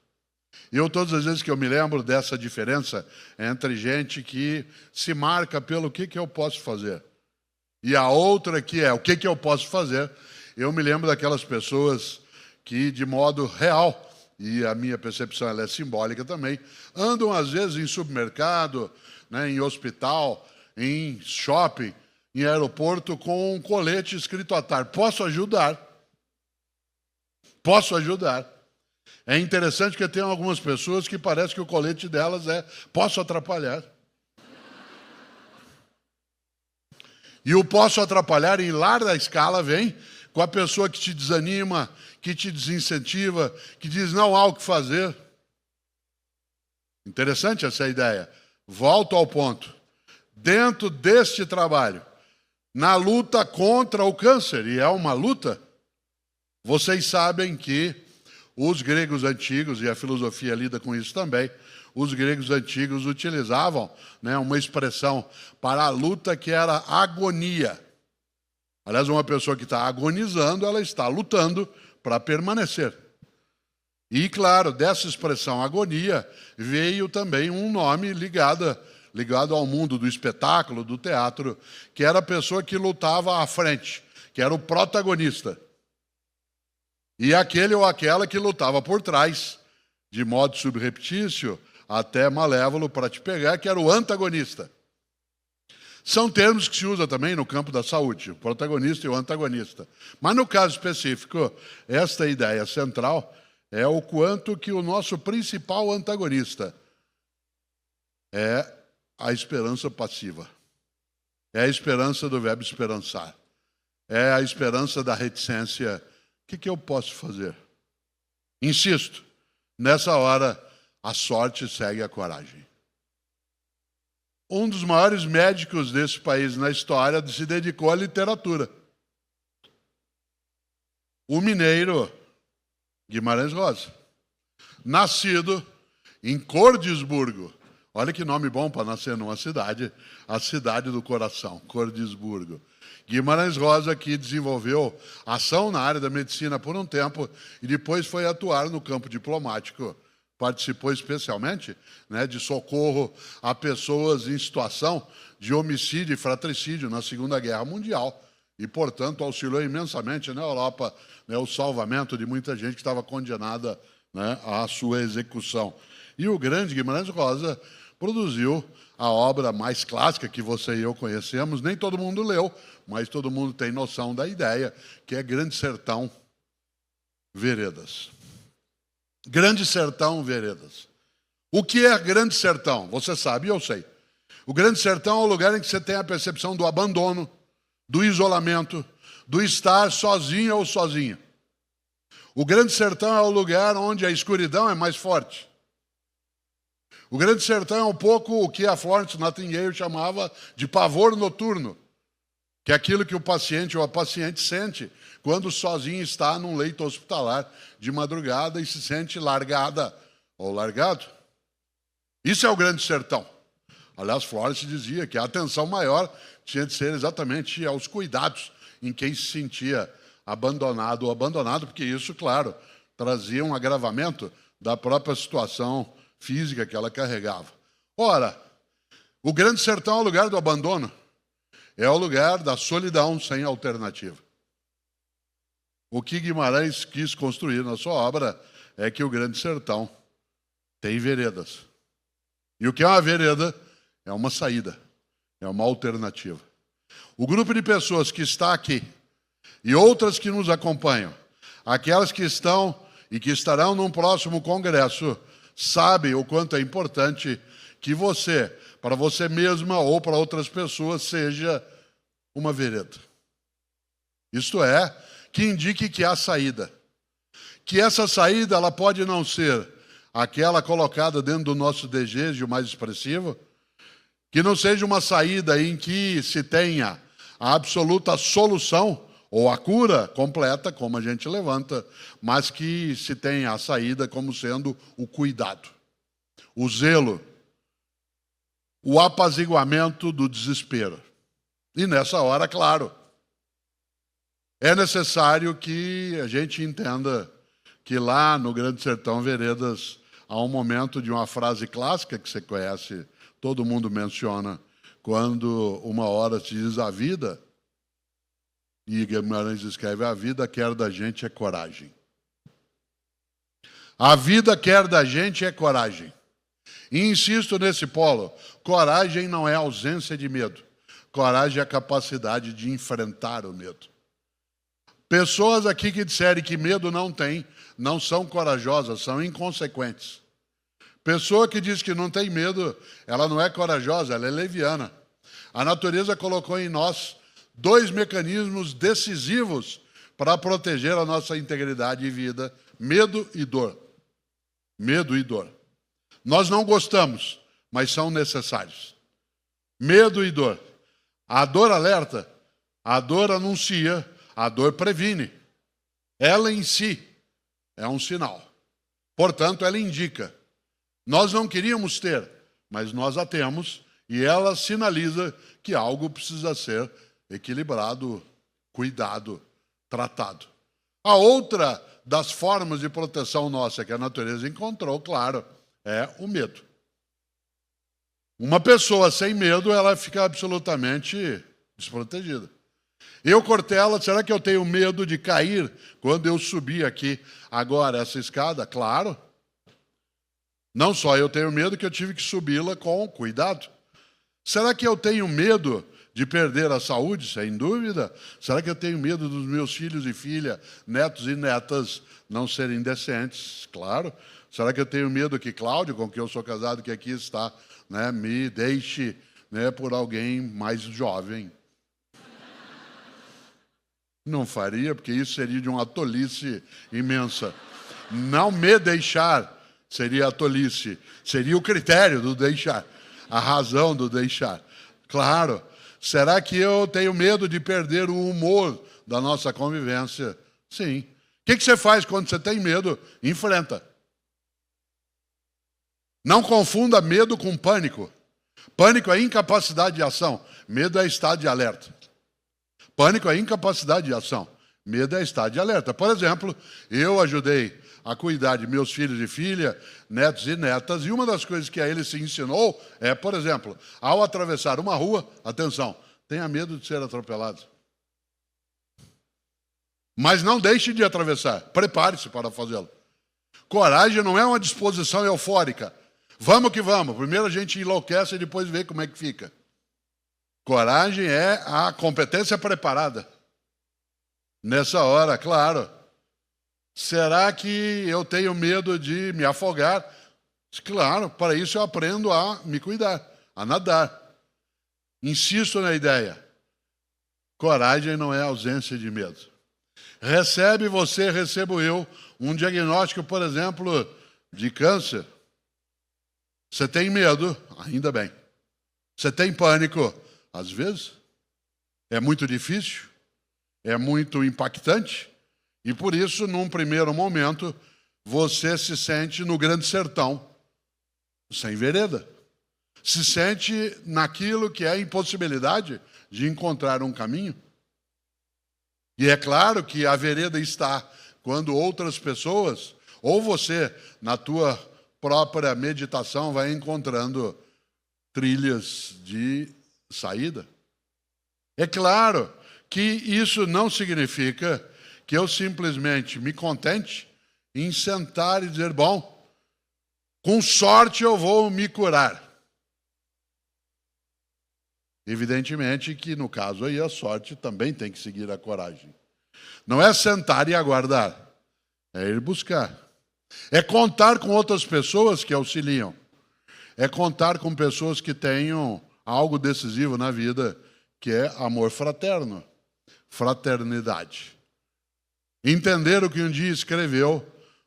Eu, todas as vezes que eu me lembro dessa diferença entre gente que se marca pelo que eu posso fazer e a outra que é o que eu posso fazer, eu me lembro daquelas pessoas que, de modo real, e a minha percepção ela é simbólica também, andam às vezes em supermercado, né, em hospital, em shopping, em aeroporto, com um colete escrito atrás: posso ajudar? Posso ajudar? É interessante que tem algumas pessoas que parece que o colete delas é: posso atrapalhar? E o posso atrapalhar, em larga escala, vem com a pessoa que te desanima, que te desincentiva, que diz não há o que fazer. Interessante essa ideia. Volto ao ponto. Dentro deste trabalho, na luta contra o câncer, e é uma luta, vocês sabem que os gregos antigos, e a filosofia lida com isso também, os gregos antigos utilizavam, né, uma expressão para a luta que era agonia. Aliás, uma pessoa que está agonizando, ela está lutando para permanecer. E, claro, dessa expressão agonia, veio também um nome ligado ao mundo do espetáculo, do teatro, que era a pessoa que lutava à frente, que era o protagonista. E aquele ou aquela que lutava por trás, de modo subreptício, até malévolo para te pegar, que era o antagonista. São termos que se usa também no campo da saúde, o protagonista e o antagonista. Mas no caso específico, esta ideia central é o quanto que o nosso principal antagonista é a esperança passiva. É a esperança do verbo esperançar. É a esperança da reticência. O que eu posso fazer? Insisto, nessa hora, a sorte segue a coragem. Um dos maiores médicos desse país na história se dedicou à literatura. O mineiro Guimarães Rosa, nascido em Cordisburgo. Olha que nome bom para nascer numa cidade, a cidade do coração, Cordisburgo. Guimarães Rosa, que desenvolveu ação na área da medicina por um tempo e depois foi atuar no campo diplomático. Participou especialmente, né, de socorro a pessoas em situação de homicídio e fratricídio na Segunda Guerra Mundial e, portanto, auxiliou imensamente na Europa, né, o salvamento de muita gente que estava condenada, né, à sua execução. E o grande Guimarães Rosa produziu a obra mais clássica que você e eu conhecemos, nem todo mundo leu, mas todo mundo tem noção da ideia, que é Grande Sertão Veredas. Grande Sertão Veredas. O que é Grande Sertão? Você sabe, eu sei. O Grande Sertão é o lugar em que você tem a percepção do abandono, do isolamento, do estar sozinho ou sozinha. O Grande Sertão é o lugar onde a escuridão é mais forte. O Grande Sertão é um pouco o que a Florence Nightingale chamava de pavor noturno, que é aquilo que o paciente ou a paciente sente quando sozinho está num leito hospitalar de madrugada e se sente largada ou largado. Isso é o Grande Sertão. Aliás, Florence dizia que a atenção maior tinha de ser exatamente aos cuidados em quem se sentia abandonado ou abandonado, porque isso, claro, trazia um agravamento da própria situação física que ela carregava. Ora, o Grande Sertão é o lugar do abandono, é o lugar da solidão sem alternativa. O que Guimarães quis construir na sua obra é que o Grande Sertão tem veredas. E o que é uma vereda? É uma saída, é uma alternativa. O grupo de pessoas que está aqui e outras que nos acompanham, aquelas que estão e que estarão num próximo congresso, sabem o quanto é importante que você, para você mesma ou para outras pessoas, seja uma vereda. Isto é, que indique que há saída. Que essa saída ela pode não ser aquela colocada dentro do nosso desejo mais expressivo, que não seja uma saída em que se tenha a absoluta solução ou a cura completa, como a gente levanta, mas que se tenha a saída como sendo o cuidado, o zelo, o apaziguamento do desespero. E nessa hora, claro, é necessário que a gente entenda que lá no Grande Sertão Veredas há um momento de uma frase clássica que você conhece, todo mundo menciona, quando uma hora se diz a vida, e Guimarães escreve, a vida quer da gente é coragem. A vida quer da gente é coragem. E insisto nesse polo, coragem não é ausência de medo. Coragem é a capacidade de enfrentar o medo. Pessoas aqui que disserem que medo não tem, não são corajosas, são inconsequentes. Pessoa que diz que não tem medo, ela não é corajosa, ela é leviana. A natureza colocou em nós 2 mecanismos decisivos para proteger a nossa integridade e vida: medo e dor. Medo e dor. Nós não gostamos, mas são necessários. Medo e dor. A dor alerta, a dor anuncia, a dor previne. Ela em si é um sinal. Portanto, ela indica. Nós não queríamos ter, mas nós a temos, e ela sinaliza que algo precisa ser equilibrado, cuidado, tratado. A outra das formas de proteção nossa que a natureza encontrou, claro, é o medo. Uma pessoa sem medo, ela fica absolutamente desprotegida. Eu, Cortella, será que eu tenho medo de cair quando eu subir aqui agora essa escada? Claro. Não só eu tenho medo, que eu tive que subi-la com cuidado. Será que eu tenho medo de perder a saúde? Sem dúvida. Será que eu tenho medo dos meus filhos e filhas, netos e netas não serem decentes? Claro. Será que eu tenho medo que Cláudio, com quem eu sou casado, que aqui está, né, me deixe, né, por alguém mais jovem? Não faria, porque isso seria de uma tolice imensa. Não me deixar seria a tolice, seria o critério do deixar, a razão do deixar. Claro. Será que eu tenho medo de perder o humor da nossa convivência? Sim. O que você faz quando você tem medo? Enfrenta. Não confunda medo com pânico. Pânico é incapacidade de ação. Medo é estado de alerta. Pânico é incapacidade de ação. Medo é estado de alerta. Por exemplo, eu ajudei a cuidar de meus filhos e filhas, netos e netas, e uma das coisas que a ele se ensinou é, por exemplo, ao atravessar uma rua, atenção, tenha medo de ser atropelado. Mas não deixe de atravessar, prepare-se para fazê-lo. Coragem não é uma disposição eufórica. Vamos que vamos, primeiro a gente enlouquece e depois vê como é que fica. Coragem é a competência preparada. Nessa hora, claro. Será que eu tenho medo de me afogar? Claro, para isso eu aprendo a me cuidar, a nadar. Insisto na ideia. Coragem não é ausência de medo. Recebe você, recebo eu, um diagnóstico, por exemplo, de câncer. Você tem medo? Ainda bem. Você tem pânico? Às vezes. É muito difícil, é muito impactante, e por isso, num primeiro momento, você se sente no grande sertão, sem vereda. Se sente naquilo que é a impossibilidade de encontrar um caminho. E é claro que a vereda está quando outras pessoas, ou você, na tua própria meditação, vai encontrando trilhas de saída. É claro que isso não significa que eu simplesmente me contente em sentar e dizer, bom, com sorte eu vou me curar. Evidentemente que, no caso aí, a sorte também tem que seguir a coragem. Não é sentar e aguardar, é ir buscar. É contar com outras pessoas que auxiliam. É contar com pessoas que tenham algo decisivo na vida, que é amor fraterno, fraternidade. Entender o que um dia escreveu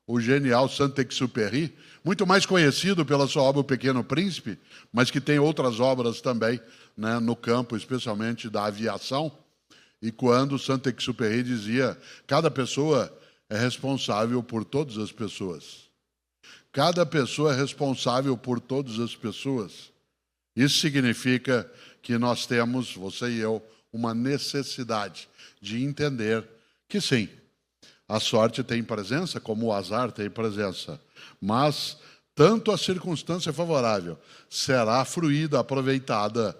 o genial Saint-Exupéry, muito mais conhecido pela sua obra O Pequeno Príncipe, mas que tem outras obras também, né, no campo, especialmente da aviação. E quando Saint-Exupéry dizia, cada pessoa é responsável por todas as pessoas. Cada pessoa é responsável por todas as pessoas. Isso significa que nós temos, você e eu, uma necessidade de entender que sim, a sorte tem presença, como o azar tem presença, mas tanto a circunstância favorável será fruída, aproveitada,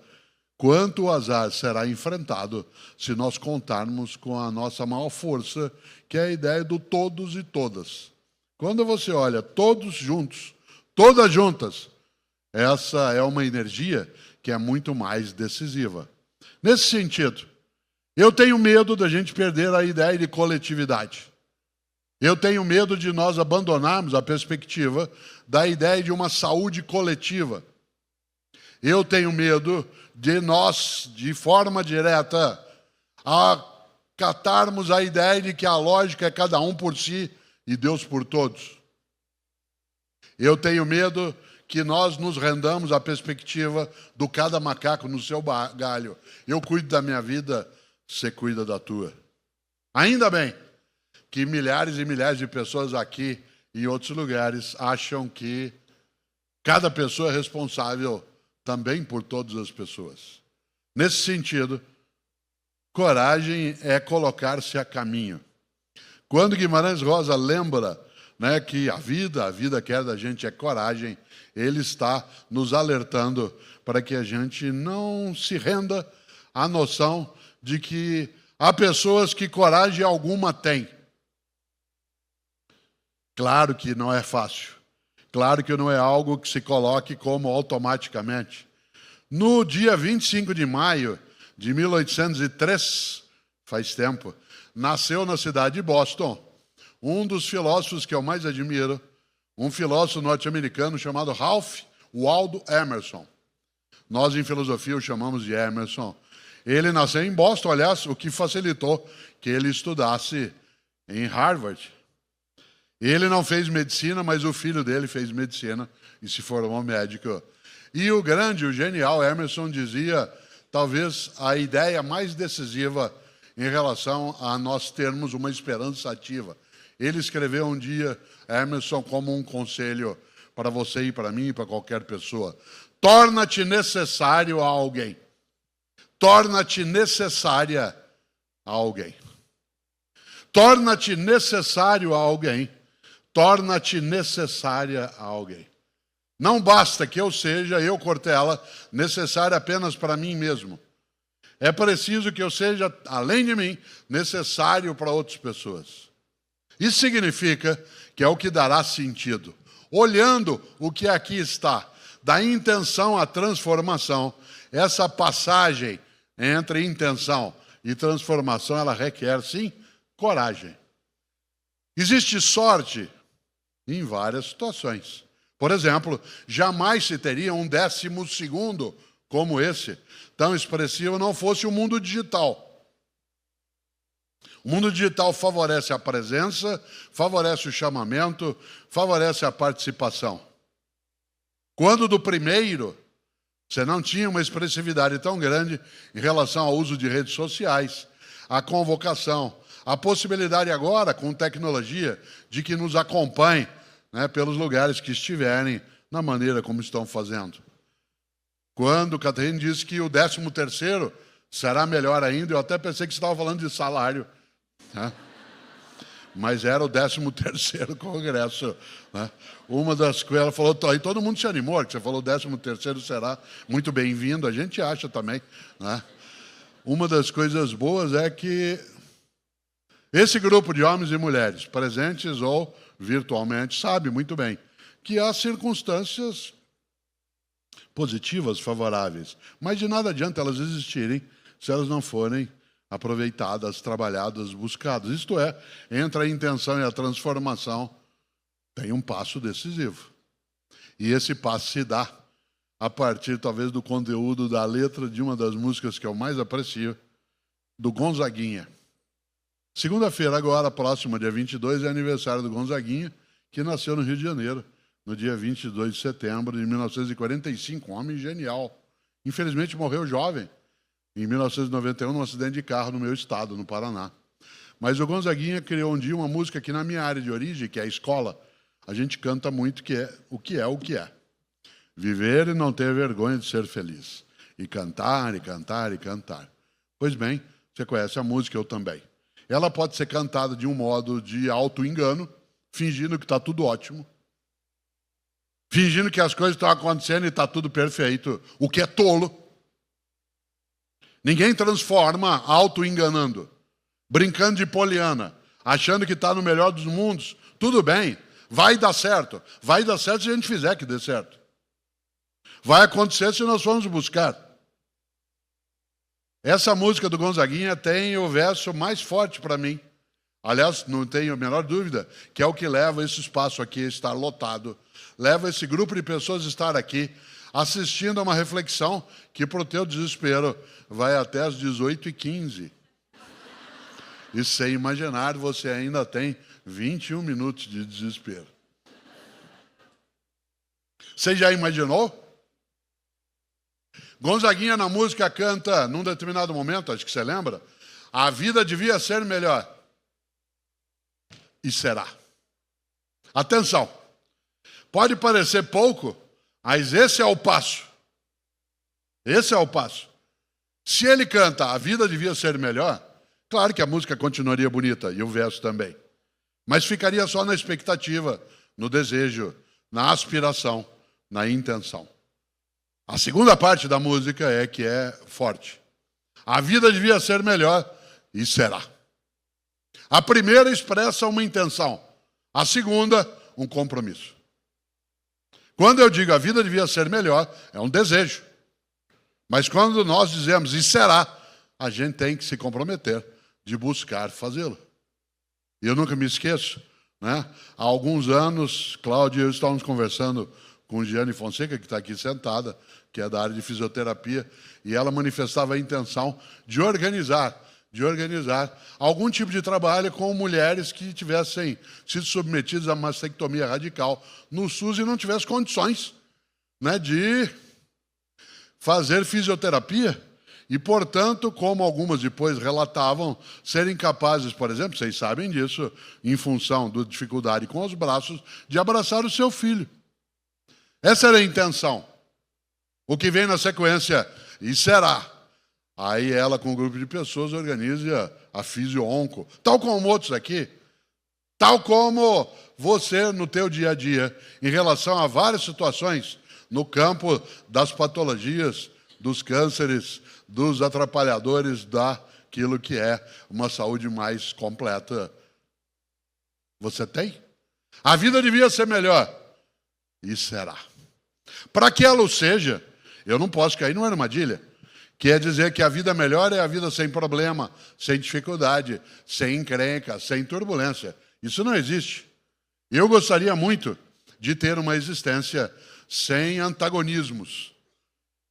quanto o azar será enfrentado se nós contarmos com a nossa maior força, que é a ideia do todos e todas. Quando você olha todos juntos, todas juntas, essa é uma energia que é muito mais decisiva. Nesse sentido, eu tenho medo da gente perder a ideia de coletividade. Eu tenho medo de nós abandonarmos a perspectiva da ideia de uma saúde coletiva. Eu tenho medo de nós, de forma direta, acatarmos a ideia de que a lógica é cada um por si e Deus por todos. Eu tenho medo que nós nos rendamos à perspectiva do cada macaco no seu galho. Eu cuido da minha vida, você cuida da tua. Ainda bem que milhares e milhares de pessoas aqui e em outros lugares acham que cada pessoa é responsável também por todas as pessoas. Nesse sentido, coragem é colocar-se a caminho. Quando Guimarães Rosa lembra, né, que a vida quer da gente é coragem, ele está nos alertando para que a gente não se renda à noção de que há pessoas que coragem alguma têm. Claro que não é fácil. Claro que não é algo que se coloque como automaticamente. No dia 25 de maio de 1803, faz tempo, nasceu na cidade de Boston um dos filósofos que eu mais admiro, um filósofo norte-americano chamado Ralph Waldo Emerson. Nós, em filosofia, o chamamos de Emerson. Ele nasceu em Boston, aliás, o que facilitou que ele estudasse em Harvard. Ele não fez medicina, mas o filho dele fez medicina e se formou médico. E o genial Emerson dizia, talvez, a ideia mais decisiva em relação a nós termos uma esperança ativa. Ele escreveu um dia, Emerson, como um conselho para você e para mim e para qualquer pessoa. Torna-te necessário a alguém. Torna-te necessária a alguém. Torna-te necessário a alguém. Torna-te necessária a alguém. Não basta que eu seja, eu, Cortella, necessário apenas para mim mesmo. É preciso que eu seja, além de mim, necessário para outras pessoas. Isso significa que é o que dará sentido. Olhando o que aqui está, da intenção à transformação, essa passagem entre intenção e transformação, ela requer, sim, coragem. Existe sorte em várias situações. Por exemplo, jamais se teria um 12º como esse, tão expressivo, não fosse o mundo digital. O mundo digital favorece a presença, favorece o chamamento, favorece a participação. Quando do primeiro, você não tinha uma expressividade tão grande em relação ao uso de redes sociais, a convocação, a possibilidade agora, com tecnologia, de que nos acompanhem, né, pelos lugares que estiverem, na maneira como estão fazendo. Quando Catarina disse que o 13º será melhor ainda, eu até pensei que você estava falando de salário, né? Mas era o 13º congresso, né? Uma das coisas, ela falou, aí todo mundo se animou, que você falou o 13º será muito bem-vindo, a gente acha também, né? Uma das coisas boas é que esse grupo de homens e mulheres, presentes ou virtualmente, sabe muito bem que há circunstâncias positivas, favoráveis, mas de nada adianta elas existirem se elas não forem aproveitadas, trabalhadas, buscadas. Isto é, entre a intenção e a transformação, tem um passo decisivo. E esse passo se dá a partir, talvez, do conteúdo da letra de uma das músicas que eu mais aprecio, do Gonzaguinha. Segunda-feira, agora, próxima, dia 22, é aniversário do Gonzaguinha, que nasceu no Rio de Janeiro, no dia 22 de setembro de 1945, um homem genial. Infelizmente, morreu jovem, em 1991, num acidente de carro no meu estado, no Paraná. Mas o Gonzaguinha criou um dia uma música que, na minha área de origem, que é a escola, a gente canta muito, que é o que é o que é. Viver e não ter vergonha de ser feliz. E cantar, e cantar, e cantar. Pois bem, você conhece a música, eu também. Ela pode ser cantada de um modo de auto-engano, fingindo que está tudo ótimo, fingindo que as coisas estão acontecendo e está tudo perfeito, o que é tolo. Ninguém transforma auto-enganando, brincando de poliana, achando que está no melhor dos mundos. Tudo bem, vai dar certo. Vai dar certo se a gente fizer que dê certo. Vai acontecer se nós formos buscar. Essa música do Gonzaguinha tem o verso mais forte para mim. Aliás, não tenho a menor dúvida, que é o que leva esse espaço aqui a estar lotado. Leva esse grupo de pessoas a estar aqui, assistindo a uma reflexão que, para o teu desespero, vai até às 18h15. E sem imaginar, você ainda tem 21 minutos de desespero. Você já imaginou? Gonzaguinha na música canta, num determinado momento, acho que você lembra, a vida devia ser melhor. E será. Atenção, pode parecer pouco, mas esse é o passo. Esse é o passo. Se ele canta a vida devia ser melhor, claro que a música continuaria bonita, e o verso também. Mas ficaria só na expectativa, no desejo, na aspiração, na intenção. A segunda parte da música é que é forte. A vida devia ser melhor, e será. A primeira expressa uma intenção, a segunda, um compromisso. Quando eu digo a vida devia ser melhor, é um desejo. Mas quando nós dizemos e será, a gente tem que se comprometer de buscar fazê-lo. E eu nunca me esqueço, né? Há alguns anos, Cláudia e eu estávamos conversando com Giane Fonseca, que está aqui sentada, que é da área de fisioterapia, e ela manifestava a intenção de organizar algum tipo de trabalho com mulheres que tivessem sido submetidas a mastectomia radical no SUS e não tivessem condições, né, de fazer fisioterapia. E, portanto, como algumas depois relatavam, serem capazes, por exemplo, vocês sabem disso, em função da dificuldade com os braços, de abraçar o seu filho. Essa era a intenção. O que vem na sequência, e será. Aí ela, com um grupo de pessoas, organiza a Fisio-Onco, tal como outros aqui, tal como você no teu dia a dia, em relação a várias situações, no campo das patologias, dos cânceres, dos atrapalhadores daquilo que é uma saúde mais completa. Você tem? A vida devia ser melhor. E será. Para que ela o seja, eu não posso cair numa armadilha. Quer dizer que a vida melhor é a vida sem problema, sem dificuldade, sem encrenca, sem turbulência. Isso não existe. Eu gostaria muito de ter uma existência sem antagonismos,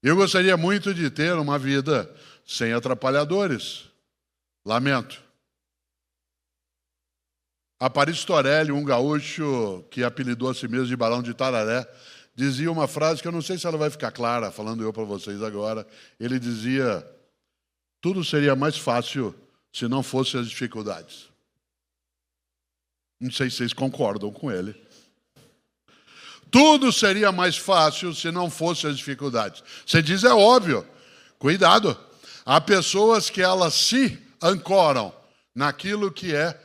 Eu gostaria muito de ter uma vida sem atrapalhadores. Lamento. Aparício Torelli, um gaúcho que apelidou a si mesmo de Barão de Itararé, dizia uma frase que eu não sei se ela vai ficar clara, falando eu para vocês agora. Ele dizia: tudo seria mais fácil se não fossem as dificuldades. Não sei se vocês concordam com ele. Tudo seria mais fácil se não fossem as dificuldades. Você diz, é óbvio. Cuidado. Há pessoas que elas se ancoram naquilo que é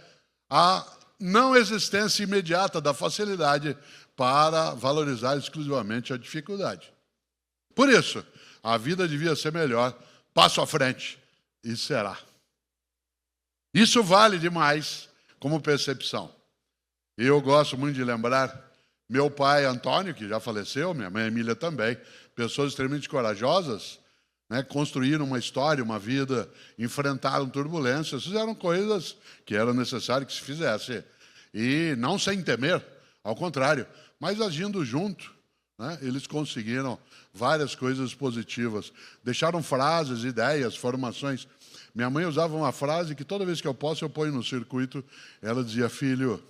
a não existência imediata da facilidade para valorizar exclusivamente a dificuldade. Por isso, a vida devia ser melhor, passo à frente, e será. Isso vale demais como percepção. Eu gosto muito de lembrar meu pai Antônio, que já faleceu, minha mãe Emília também, pessoas extremamente corajosas, né, construíram uma história, uma vida, enfrentaram turbulências, fizeram coisas que era necessário que se fizesse. E não sem temer, ao contrário, mas agindo junto, né, eles conseguiram várias coisas positivas. Deixaram frases, ideias, formações. Minha mãe usava uma frase que toda vez que eu posso eu ponho no circuito. Ela dizia: filho,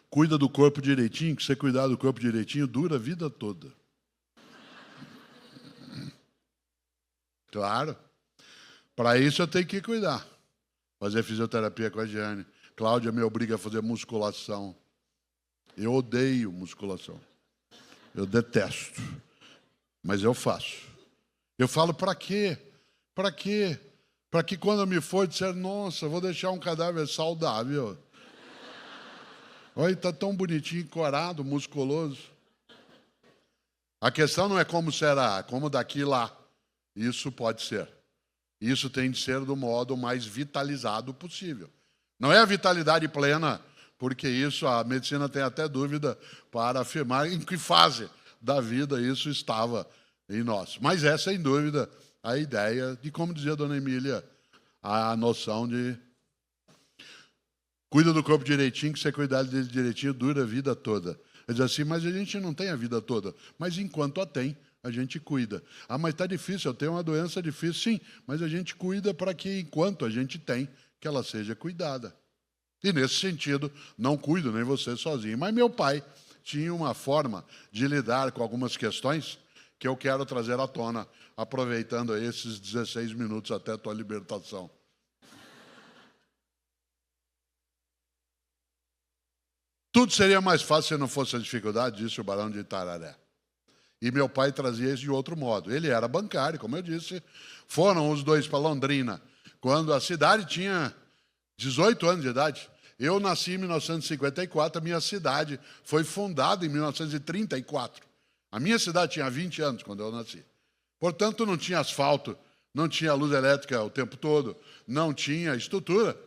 cuida do corpo direitinho, que você cuidar do corpo direitinho dura a vida toda. Claro. Para isso eu tenho que cuidar. Fazer fisioterapia com a Jane. Cláudia me obriga a fazer musculação. Eu odeio musculação. Eu detesto. Mas eu faço. Eu falo, para quê? Para quê? Para que quando eu me for disser, nossa, vou deixar um cadáver saudável. Olha, está tão bonitinho, corado, musculoso. A questão não é como será, como daqui lá. Isso pode ser. Isso tem de ser do modo mais vitalizado possível. Não é a vitalidade plena, porque isso a medicina tem até dúvida para afirmar em que fase da vida isso estava em nós. Mas é, sem dúvida, a ideia de, como dizia a dona Emília, a noção de cuida do corpo direitinho, que você cuidar dele direitinho dura a vida toda. Ele diz assim, mas a gente não tem a vida toda. Mas enquanto a tem, a gente cuida. Ah, mas está difícil, eu tenho uma doença difícil. Sim, mas a gente cuida para que, enquanto a gente tem, que ela seja cuidada. E, nesse sentido, não cuido nem você sozinho. Mas meu pai tinha uma forma de lidar com algumas questões que eu quero trazer à tona, aproveitando esses 16 minutos até a tua libertação. Tudo seria mais fácil se não fosse a dificuldade, disse o Barão de Itararé. E meu pai trazia isso de outro modo. Ele era bancário, como eu disse. Foram os dois para Londrina, quando a cidade tinha 18 anos de idade. Eu nasci em 1954, a minha cidade foi fundada em 1934. A minha cidade tinha 20 anos quando eu nasci. Portanto, não tinha asfalto, não tinha luz elétrica o tempo todo, não tinha estrutura.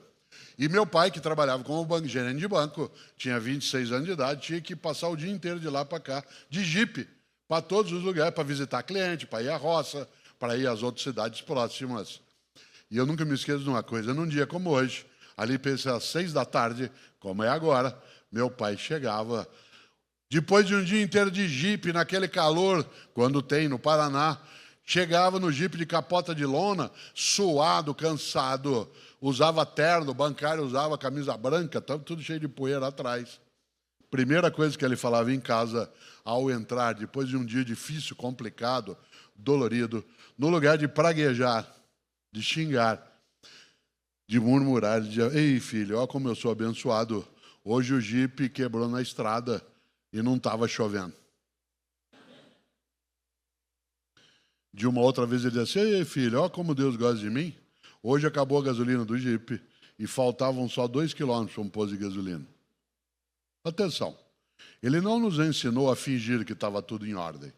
E meu pai, que trabalhava como gerente de banco, tinha 26 anos de idade, tinha que passar o dia inteiro de lá para cá, de jipe, para todos os lugares, para visitar cliente, para ir à roça, para ir às outras cidades próximas. E eu nunca me esqueço de uma coisa, num dia como hoje, ali pensei às 6 da tarde, como é agora, meu pai chegava, depois de um dia inteiro de jipe, naquele calor, quando tem no Paraná, chegava no jipe de capota de lona, suado, cansado, usava terno, o bancário usava camisa branca, tudo cheio de poeira atrás. Primeira coisa que ele falava em casa, ao entrar, depois de um dia difícil, complicado, dolorido, no lugar de praguejar, de xingar, de murmurar, ele dizia, ei filho, olha como eu sou abençoado, hoje o jipe quebrou na estrada e não estava chovendo. De uma outra vez ele dizia assim, ei filho, olha como Deus gosta de mim, hoje acabou a gasolina do jipe e faltavam só 2 quilômetros para um posto de gasolina. Atenção, ele não nos ensinou a fingir que estava tudo em ordem.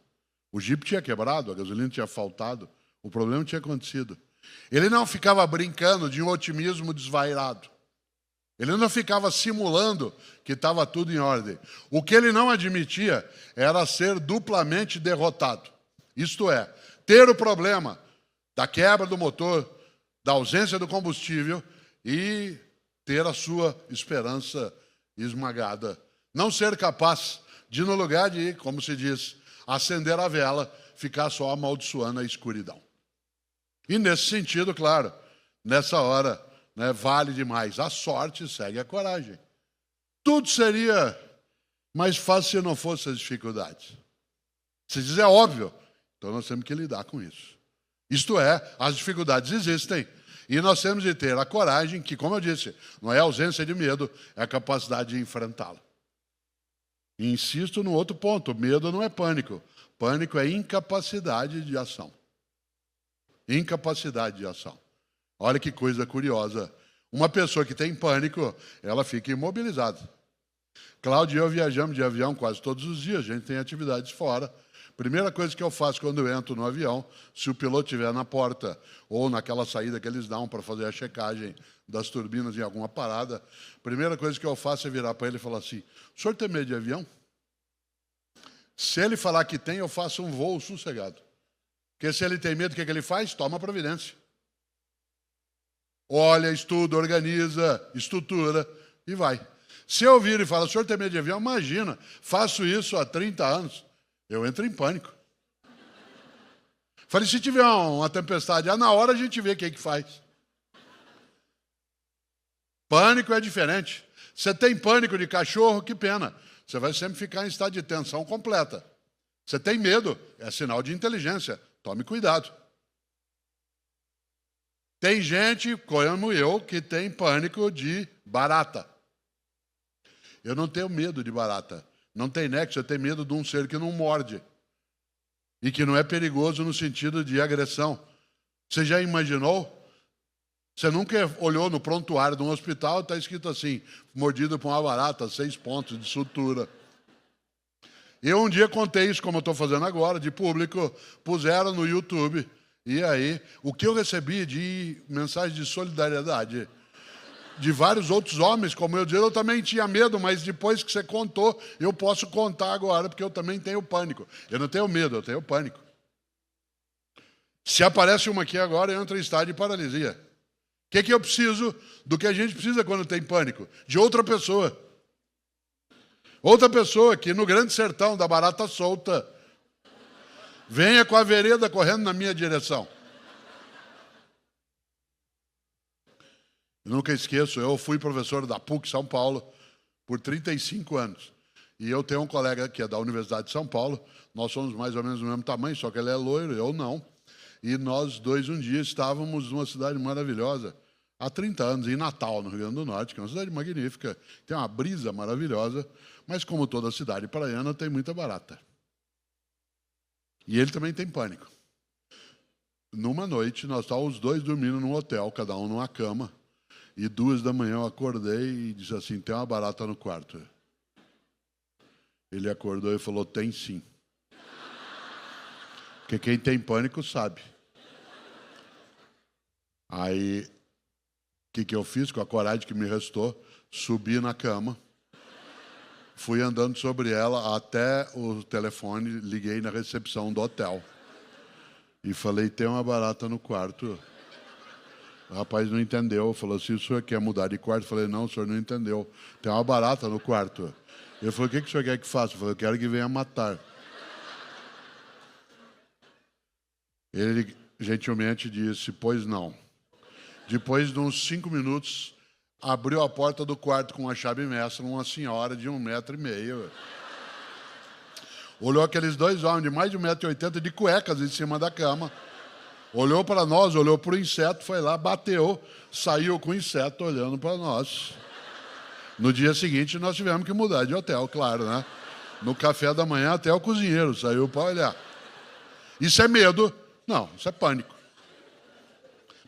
O jipe tinha quebrado, a gasolina tinha faltado, o problema tinha acontecido. Ele não ficava brincando de um otimismo desvairado. Ele não ficava simulando que estava tudo em ordem. O que ele não admitia era ser duplamente derrotado. Isto é, ter o problema da quebra do motor, da ausência do combustível e ter a sua esperança esmagada. Não ser capaz de, no lugar de, como se diz, acender a vela, ficar só amaldiçoando a escuridão. E nesse sentido, claro, nessa hora, né, vale demais. A sorte segue a coragem. Tudo seria mais fácil se não fossem as dificuldades. Se diz, é óbvio. Então nós temos que lidar com isso. Isto é, as dificuldades existem. E nós temos de ter a coragem, que, como eu disse, não é ausência de medo, é a capacidade de enfrentá-lo. E insisto no outro ponto, medo não é pânico. Pânico é incapacidade de ação. Incapacidade de ação. Olha que coisa curiosa. Uma pessoa que tem pânico, ela fica imobilizada. Cláudio e eu viajamos de avião quase todos os dias, a gente tem atividades fora. Primeira coisa que eu faço quando eu entro no avião, se o piloto estiver na porta ou naquela saída que eles dão para fazer a checagem das turbinas em alguma parada, primeira coisa que eu faço é virar para ele e falar assim, o senhor tem medo de avião? Se ele falar que tem, eu faço um voo sossegado. Porque se ele tem medo, o que ele faz? Toma providência. Olha, estuda, organiza, estrutura e vai. Se eu vir e falar, o senhor tem medo de avião? Imagina, faço isso há 30 anos. Eu entro em pânico. Falei, se tiver uma tempestade, na hora a gente vê o que faz. Pânico é diferente. Você tem pânico de cachorro, que pena. Você vai sempre ficar em estado de tensão completa. Você tem medo, é sinal de inteligência. Tome cuidado. Tem gente, como eu, que tem pânico de barata. Eu não tenho medo de barata. Não tem nexo, eu tenho medo de um ser que não morde. E que não é perigoso no sentido de agressão. Você já imaginou? Você nunca olhou no prontuário de um hospital e está escrito assim, mordido por uma barata, 6 pontos de sutura. Eu um dia contei isso, como eu estou fazendo agora, de público, puseram no YouTube. E aí, o que eu recebi de mensagem de solidariedade de vários outros homens, como eu também tinha medo, mas depois que você contou, eu posso contar agora, porque eu também tenho pânico. Eu não tenho medo, eu tenho pânico. Se aparece uma aqui agora, eu entro em estado de paralisia. O que eu preciso do que a gente precisa quando tem pânico? De outra pessoa. Outra pessoa que no grande sertão da barata solta venha com a vereda correndo na minha direção. Eu nunca esqueço, eu fui professor da PUC São Paulo por 35 anos. E eu tenho um colega que é da Universidade de São Paulo, nós somos mais ou menos do mesmo tamanho, só que ele é loiro, eu não. E nós dois um dia estávamos numa cidade maravilhosa, há 30 anos, em Natal, no Rio Grande do Norte, que é uma cidade magnífica, tem uma brisa maravilhosa, mas como toda cidade praiana, tem muita barata. E ele também tem pânico. Numa noite, nós estávamos os dois dormindo num hotel, cada um numa cama, e 2 da manhã eu acordei e disse assim, tem uma barata no quarto. Ele acordou e falou, tem sim. Porque quem tem pânico sabe. Aí, o que eu fiz com a coragem que me restou? Subi na cama, fui andando sobre ela até o telefone, liguei na recepção do hotel. E falei, tem uma barata no quarto. O rapaz não entendeu, falou assim, o senhor quer mudar de quarto? Eu falei, não, o senhor não entendeu. Tem uma barata no quarto. Ele falou, o que o senhor quer que faça? Eu falei, eu quero que venha matar. Ele gentilmente disse, pois não. Depois de uns 5 minutos, abriu a porta do quarto com uma chave mestra, uma senhora de 1,5 m. Olhou aqueles 2 homens de mais de 1,80 m de cuecas em cima da cama. Olhou para nós, olhou para o inseto, foi lá, bateu, saiu com o inseto olhando para nós. No dia seguinte, nós tivemos que mudar de hotel, claro, né? No café da manhã, até o cozinheiro saiu para olhar. Isso é medo? Não, isso é pânico.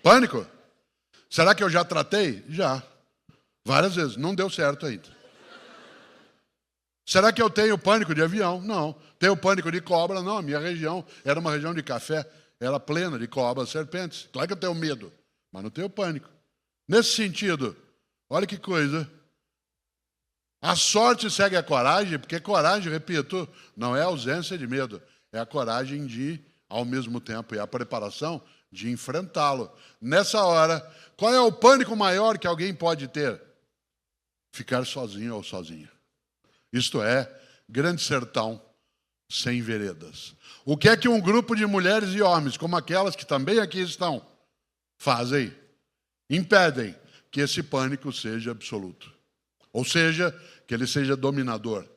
Pânico? Será que eu já tratei? Já. Várias vezes. Não deu certo ainda. Será que eu tenho pânico de avião? Não. Tenho pânico de cobra? Não. A minha região era uma região de café. Era plena de cobras, serpentes. Claro que eu tenho medo, mas não tenho pânico. Nesse sentido, olha que coisa. A sorte segue a coragem, porque coragem, repito, não é ausência de medo. É a coragem de, ao mesmo tempo, e a preparação de enfrentá-lo. Nessa hora, qual é o pânico maior que alguém pode ter? Ficar sozinho ou sozinha. Isto é, grande sertão, sem veredas. O que é que um grupo de mulheres e homens, como aquelas que também aqui estão, fazem? Impedem que esse pânico seja absoluto. Ou seja, que ele seja dominador.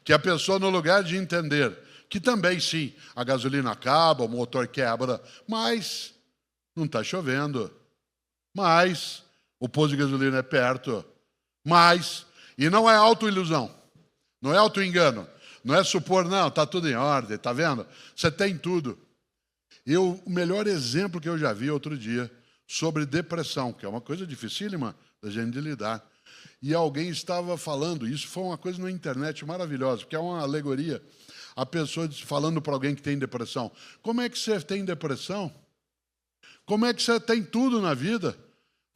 Que a pessoa, no lugar de entender que também, sim, a gasolina acaba, o motor quebra, mas não está chovendo, mas o posto de gasolina é perto, mas... E não é autoilusão, não é autoengano, não é supor, não, está tudo em ordem, está vendo? Você tem tudo. O melhor exemplo que eu já vi outro dia sobre depressão, que é uma coisa dificílima da gente lidar. E alguém estava falando, isso foi uma coisa na internet maravilhosa, porque é uma alegoria, a pessoa falando para alguém que tem depressão. Como é que você tem depressão? Como é que você tem tudo na vida?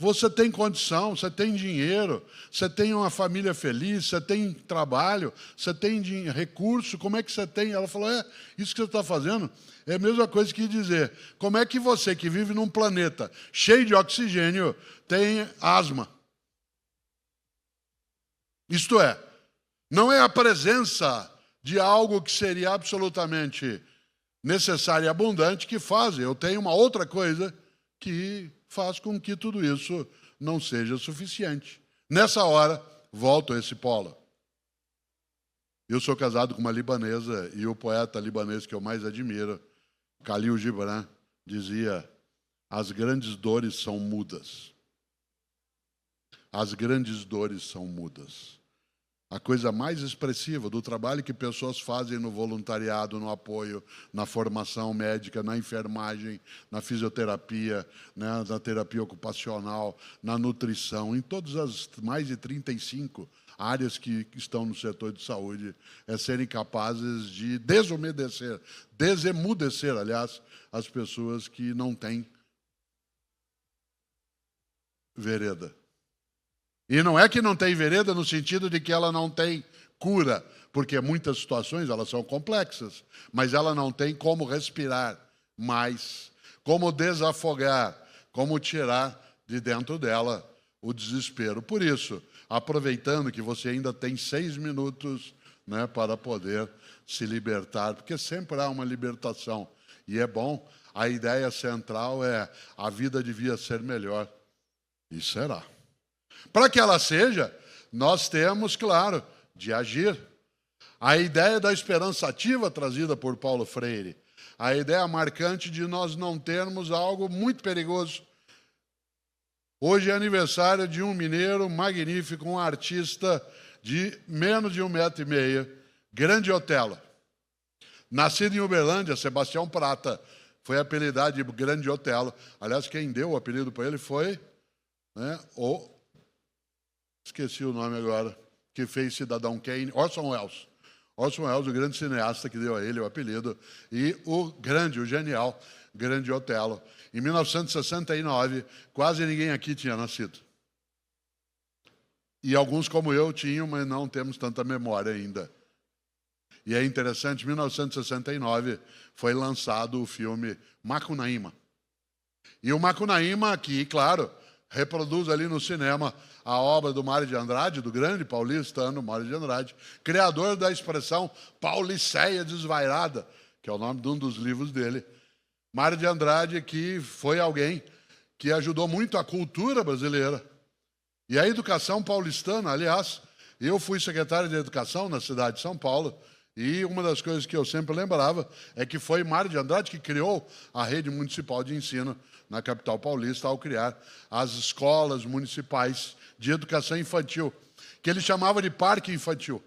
Você tem condição, você tem dinheiro, você tem uma família feliz, você tem trabalho, você tem recurso, como é que você tem? Ela falou, isso que você está fazendo é a mesma coisa que dizer, como é que você que vive num planeta cheio de oxigênio tem asma? Isto é, não é a presença de algo que seria absolutamente necessário e abundante que faz. Eu tenho uma outra coisa que faz com que tudo isso não seja suficiente. Nessa hora, volto a esse polo. Eu sou casado com uma libanesa e o poeta libanês que eu mais admiro, Khalil Gibran, dizia: as grandes dores são mudas. As grandes dores são mudas. A coisa mais expressiva do trabalho que pessoas fazem no voluntariado, no apoio, na formação médica, na enfermagem, na fisioterapia, né, na terapia ocupacional, na nutrição, em todas as mais de 35 áreas que estão no setor de saúde, é serem capazes de desemudecer, aliás, as pessoas que não têm vereda. E não é que não tem vereda no sentido de que ela não tem cura, porque muitas situações elas são complexas, mas ela não tem como respirar mais, como desafogar, como tirar de dentro dela o desespero. Por isso, aproveitando que você ainda tem 6 minutos, né, para poder se libertar, porque sempre há uma libertação, e é bom, a ideia central é a vida devia ser melhor, e será. Para que ela seja, nós temos, claro, de agir. A ideia da esperança ativa trazida por Paulo Freire, a ideia marcante de nós não termos algo muito perigoso. Hoje é aniversário de um mineiro magnífico, um artista de menos de 1,5 metro, Grande Otelo. Nascido em Uberlândia, Sebastião Prata foi apelidado de Grande Otelo. Aliás, quem deu o apelido para ele foi, né, esqueci o nome agora, que fez Cidadão Kane, Orson Welles. Orson Welles, o grande cineasta que deu a ele o apelido, e o genial, Grande Otelo. Em 1969, quase ninguém aqui tinha nascido. E alguns, como eu, tinham, mas não temos tanta memória ainda. E é interessante, em 1969, foi lançado o filme Macunaíma. E o Macunaíma aqui, claro, reproduz ali no cinema a obra do Mário de Andrade, do grande paulistano Mário de Andrade, criador da expressão Pauliceia desvairada, que é o nome de um dos livros dele. Mário de Andrade, que foi alguém que ajudou muito a cultura brasileira e a educação paulistana. Aliás, eu fui secretário de Educação na cidade de São Paulo, e uma das coisas que eu sempre lembrava é que foi Mário de Andrade que criou a rede municipal de ensino na capital paulista, ao criar as escolas municipais de educação infantil, que ele chamava de parque infantil.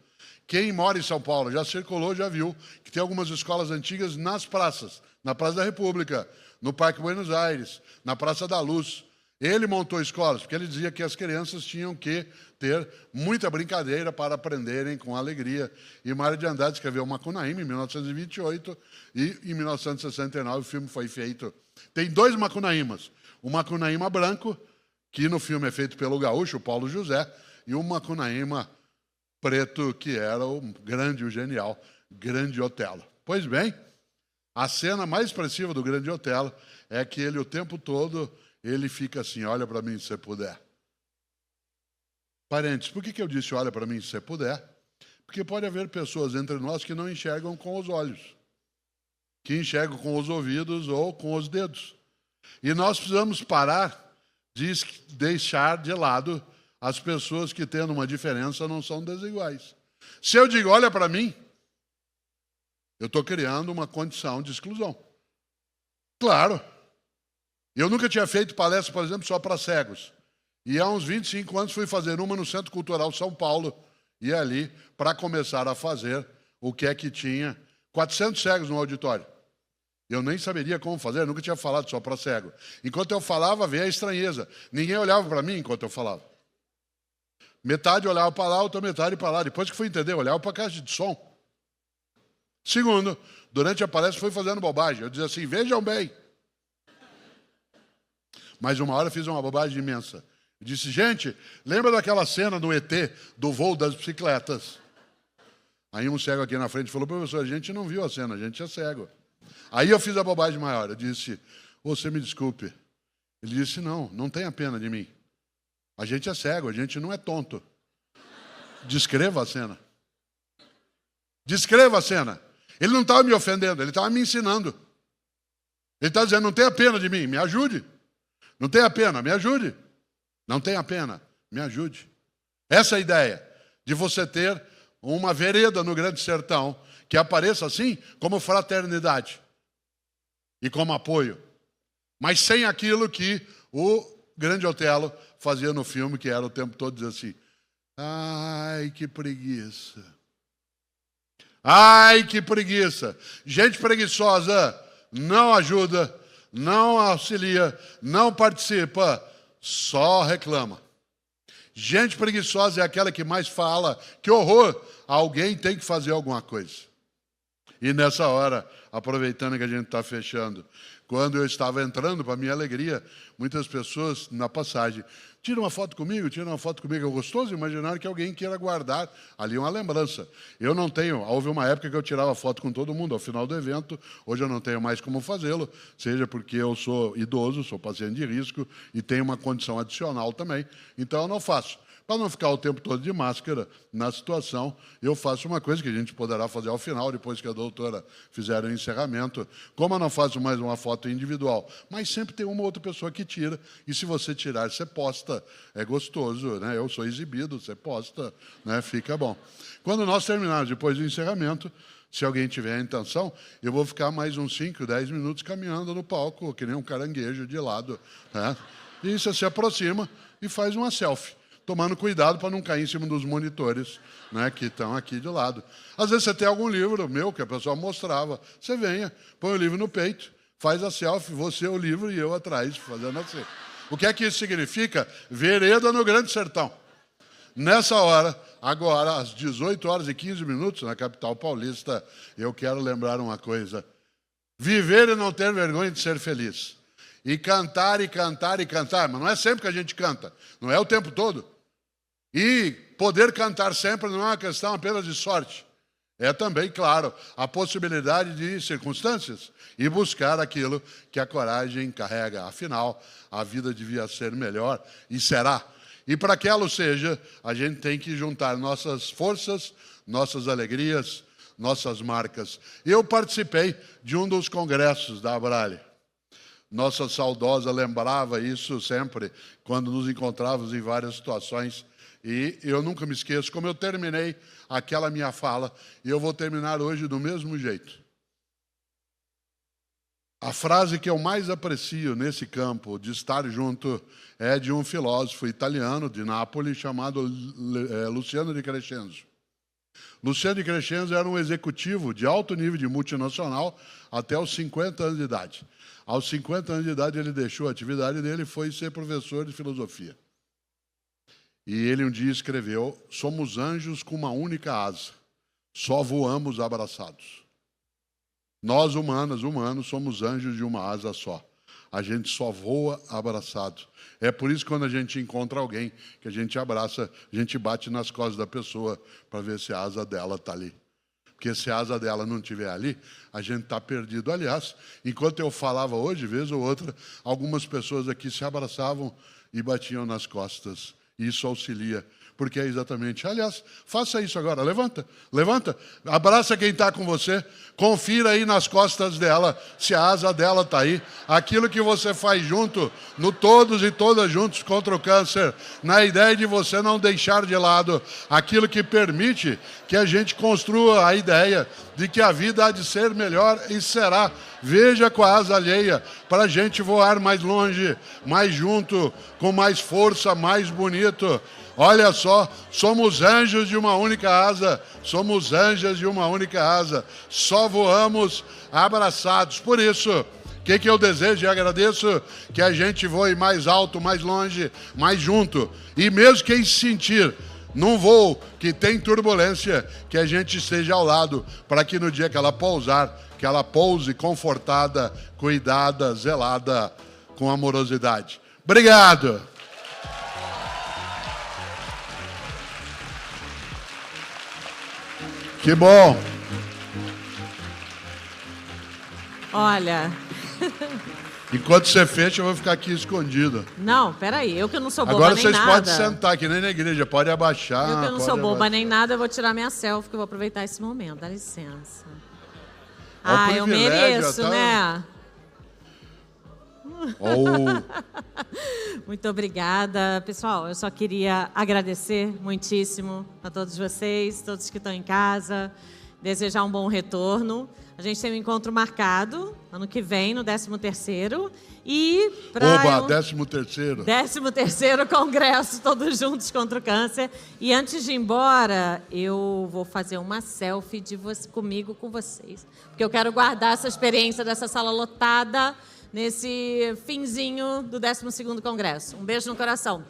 Quem mora em São Paulo já circulou, já viu que tem algumas escolas antigas nas praças, na Praça da República, no Parque Buenos Aires, na Praça da Luz. Ele montou escolas, porque ele dizia que as crianças tinham que ter muita brincadeira para aprenderem com alegria. E Mário de Andrade escreveu Macunaíma em 1928 e em 1969 o filme foi feito. Tem 2 Macunaímas. O Macunaíma branco, que no filme é feito pelo gaúcho, Paulo José, e o Macunaíma preto, que era o grande, o genial, Grande Otelo. Pois bem, a cena mais expressiva do Grande Otelo é que ele, o tempo todo, ele fica assim, olha para mim se você puder. Parênteses, por que eu disse olha para mim se você puder? Porque pode haver pessoas entre nós que não enxergam com os olhos, que enxergam com os ouvidos ou com os dedos. E nós precisamos parar de deixar de lado as pessoas que, tendo uma diferença, não são desiguais. Se eu digo, olha para mim, eu estou criando uma condição de exclusão. Claro. Eu nunca tinha feito palestra, por exemplo, só para cegos. E há uns 25 anos fui fazer uma no Centro Cultural São Paulo. E ali, para começar a fazer o que é que tinha 400 cegos no auditório. Eu nem saberia como fazer, nunca tinha falado só para cego. Enquanto eu falava, veio a estranheza. Ninguém olhava para mim enquanto eu falava. Metade olhava para lá, outra metade para lá. Depois que fui entender, olhava para a caixa de som. Segundo, durante a palestra fui fazendo bobagem. Eu dizia assim, vejam bem. Mas uma hora fiz uma bobagem imensa. Eu disse, gente, lembra daquela cena do ET, do voo das bicicletas? Aí um cego aqui na frente falou, professor, a gente não viu a cena, a gente é cego. Aí eu fiz a bobagem maior. Eu disse, você me desculpe. Ele disse, não tenha pena de mim. A gente é cego, a gente não é tonto. Descreva a cena. Descreva a cena. Ele não estava me ofendendo, ele estava me ensinando. Ele está dizendo, não tenha pena de mim, me ajude. Não tenha pena, me ajude. Não tenha pena, me ajude. Essa é a ideia de você ter uma vereda no Grande Sertão que apareça assim como fraternidade e como apoio, mas sem aquilo que o Grande Otelo fazia no filme, que era o tempo todo dizer assim, ai, que preguiça. Ai, que preguiça. Gente preguiçosa não ajuda, não auxilia, não participa, só reclama. Gente preguiçosa é aquela que mais fala, que horror, alguém tem que fazer alguma coisa. E nessa hora, aproveitando que a gente está fechando, quando eu estava entrando, para minha alegria, muitas pessoas na passagem, tira uma foto comigo, é gostoso imaginar que alguém queira guardar ali uma lembrança. Eu não tenho, houve uma época que eu tirava foto com todo mundo ao final do evento, hoje eu não tenho mais como fazê-lo, seja porque eu sou idoso, sou paciente de risco e tenho uma condição adicional também, então eu não faço. Para não ficar o tempo todo de máscara na situação, eu faço uma coisa que a gente poderá fazer ao final, depois que a doutora fizer o encerramento. Como eu não faço mais uma foto individual, mas sempre tem uma outra pessoa que tira, e se você tirar, você posta. É gostoso, né? Eu sou exibido, você posta, né? Fica bom. Quando nós terminarmos depois do encerramento, se alguém tiver a intenção, eu vou ficar mais uns 5, 10 minutos caminhando no palco, que nem um caranguejo de lado, né? E você se aproxima e faz uma selfie, tomando cuidado para não cair em cima dos monitores, né, que estão aqui de lado. Às vezes você tem algum livro meu que a pessoa mostrava, você venha, põe o livro no peito, faz a selfie, você o livro e eu atrás, fazendo assim. O que é que isso significa? Vereda no Grande Sertão. Nessa hora, agora, às 18h15, na capital paulista, eu quero lembrar uma coisa. Viver e não ter vergonha de ser feliz. E cantar, e cantar, e cantar. Mas não é sempre que a gente canta. Não é o tempo todo. E poder cantar sempre não é uma questão apenas de sorte. É também, claro, a possibilidade de circunstâncias e buscar aquilo que a coragem carrega. Afinal, a vida devia ser melhor e será. E para que ela seja, a gente tem que juntar nossas forças, nossas alegrias, nossas marcas. Eu participei de um dos congressos da Abrale. Nossa saudosa lembrava isso sempre, quando nos encontrávamos em várias situações. E eu nunca me esqueço, como eu terminei aquela minha fala, e eu vou terminar hoje do mesmo jeito. A frase que eu mais aprecio nesse campo de estar junto é de um filósofo italiano de Nápoles chamado Luciano di Crescenzo. Luciano di Crescenzo era um executivo de alto nível de multinacional até os 50 anos de idade. Aos 50 anos de idade, ele deixou a atividade dele e foi ser professor de filosofia. E ele um dia escreveu, somos anjos com uma única asa, só voamos abraçados. Nós, humanos, somos anjos de uma asa só. A gente só voa abraçado. É por isso que quando a gente encontra alguém, que a gente abraça, a gente bate nas costas da pessoa para ver se a asa dela está ali. Porque se a asa dela não estiver ali, a gente está perdido. Aliás, enquanto eu falava hoje, vez ou outra, algumas pessoas aqui se abraçavam e batiam nas costas. Isso auxilia. porque é exatamente. Aliás, faça isso agora, levanta, levanta, abraça quem está com você, confira aí nas costas dela, se a asa dela está aí. Aquilo que você faz junto, no todos e todas juntos contra o câncer, na ideia de você não deixar de lado aquilo que permite que a gente construa a ideia de que a vida há de ser melhor e será. Veja com a asa alheia, para a gente voar mais longe, mais junto, com mais força, mais bonito. Olha só, somos anjos de uma única asa, somos anjas de uma única asa, só voamos abraçados. Por isso, o que eu desejo e agradeço? Que a gente voe mais alto, mais longe, mais junto. E mesmo quem se sentir num voo que tem turbulência, que a gente esteja ao lado, para que no dia que ela pousar, que ela pouse confortada, cuidada, zelada, com amorosidade. Obrigado! Que bom! Olha... Enquanto você fecha, eu vou ficar aqui escondido. Não, peraí, eu que não sou boba Agora nem vocês nada. podem sentar, que nem na igreja, pode abaixar. Eu que não pode sou boba abaixar. nem nada, eu vou tirar minha selfie, que eu vou aproveitar esse momento. Dá licença. Ó, o Eu privilégio, mereço, tá? né? Oh. Muito obrigada. Pessoal, eu só queria agradecer muitíssimo a todos vocês, todos que estão em casa, desejar um bom retorno. A gente tem um encontro marcado ano que vem, no 13º. E para Oba, 13º. 13º Congresso, todos juntos contra o câncer. E antes de ir embora, eu vou fazer uma selfie comigo com vocês. Porque eu quero guardar essa experiência dessa sala lotada nesse finzinho do 12º Congresso. Um beijo no coração.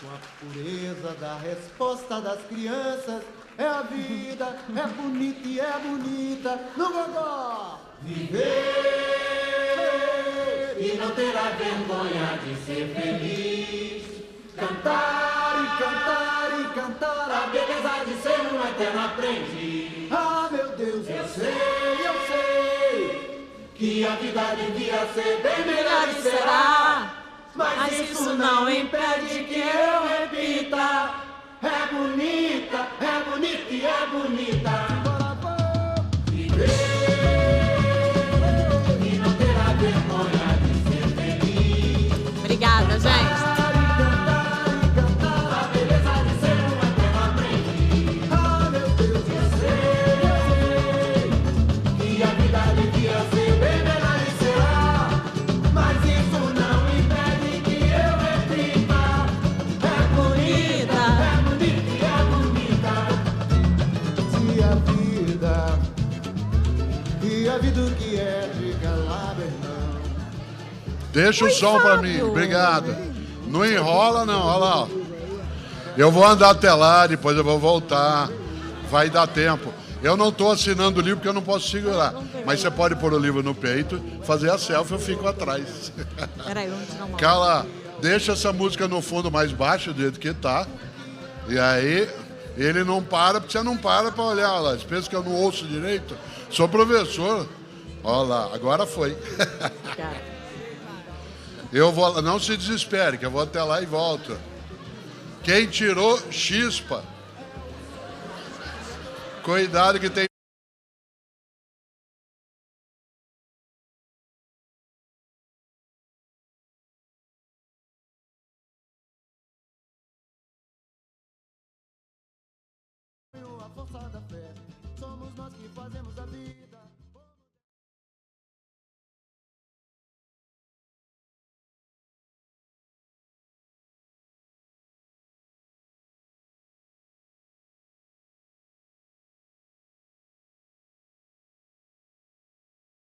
Com a pureza da resposta das crianças, é a vida, é bonita e é bonita no gogó. Viver e não terá vergonha de ser feliz. Cantar e cantar e cantar a beleza de ser um eterno aprendiz. Ah, meu Deus, eu sei que a vida devia ser bem melhor e será. Mas isso não impede que eu repita. É bonita e é bonita. Viver e não terá vergonha de ser feliz. Obrigada, gente. Cantar a beleza de ser um eterno aprendiz. Ah, meu Deus, eu sei que a vida devia ser bem melhor e será. Mas isso não impede que eu repita. É bonita. E a vida o que é de Calabernão. Deixa o som para mim, obrigado. Não enrola não, olha lá. Ó. Eu vou andar até lá, depois eu vou voltar. Vai dar tempo. Eu não estou assinando o livro porque eu não posso segurar. Mas você pode pôr o livro no peito, fazer a selfie, eu fico atrás. Peraí, vamos tirar uma. Cala, deixa essa música no fundo mais baixo do jeito que tá. E aí, ele não para, porque você não para para olhar. Olha lá, você pensa que eu não ouço direito? Sou professor. Olha lá, agora foi. Eu vou, não se desespere, que eu vou até lá e volto. Quem tirou, chispa. Cuidado que tem... A força da fé, somos nós que fazemos a vida.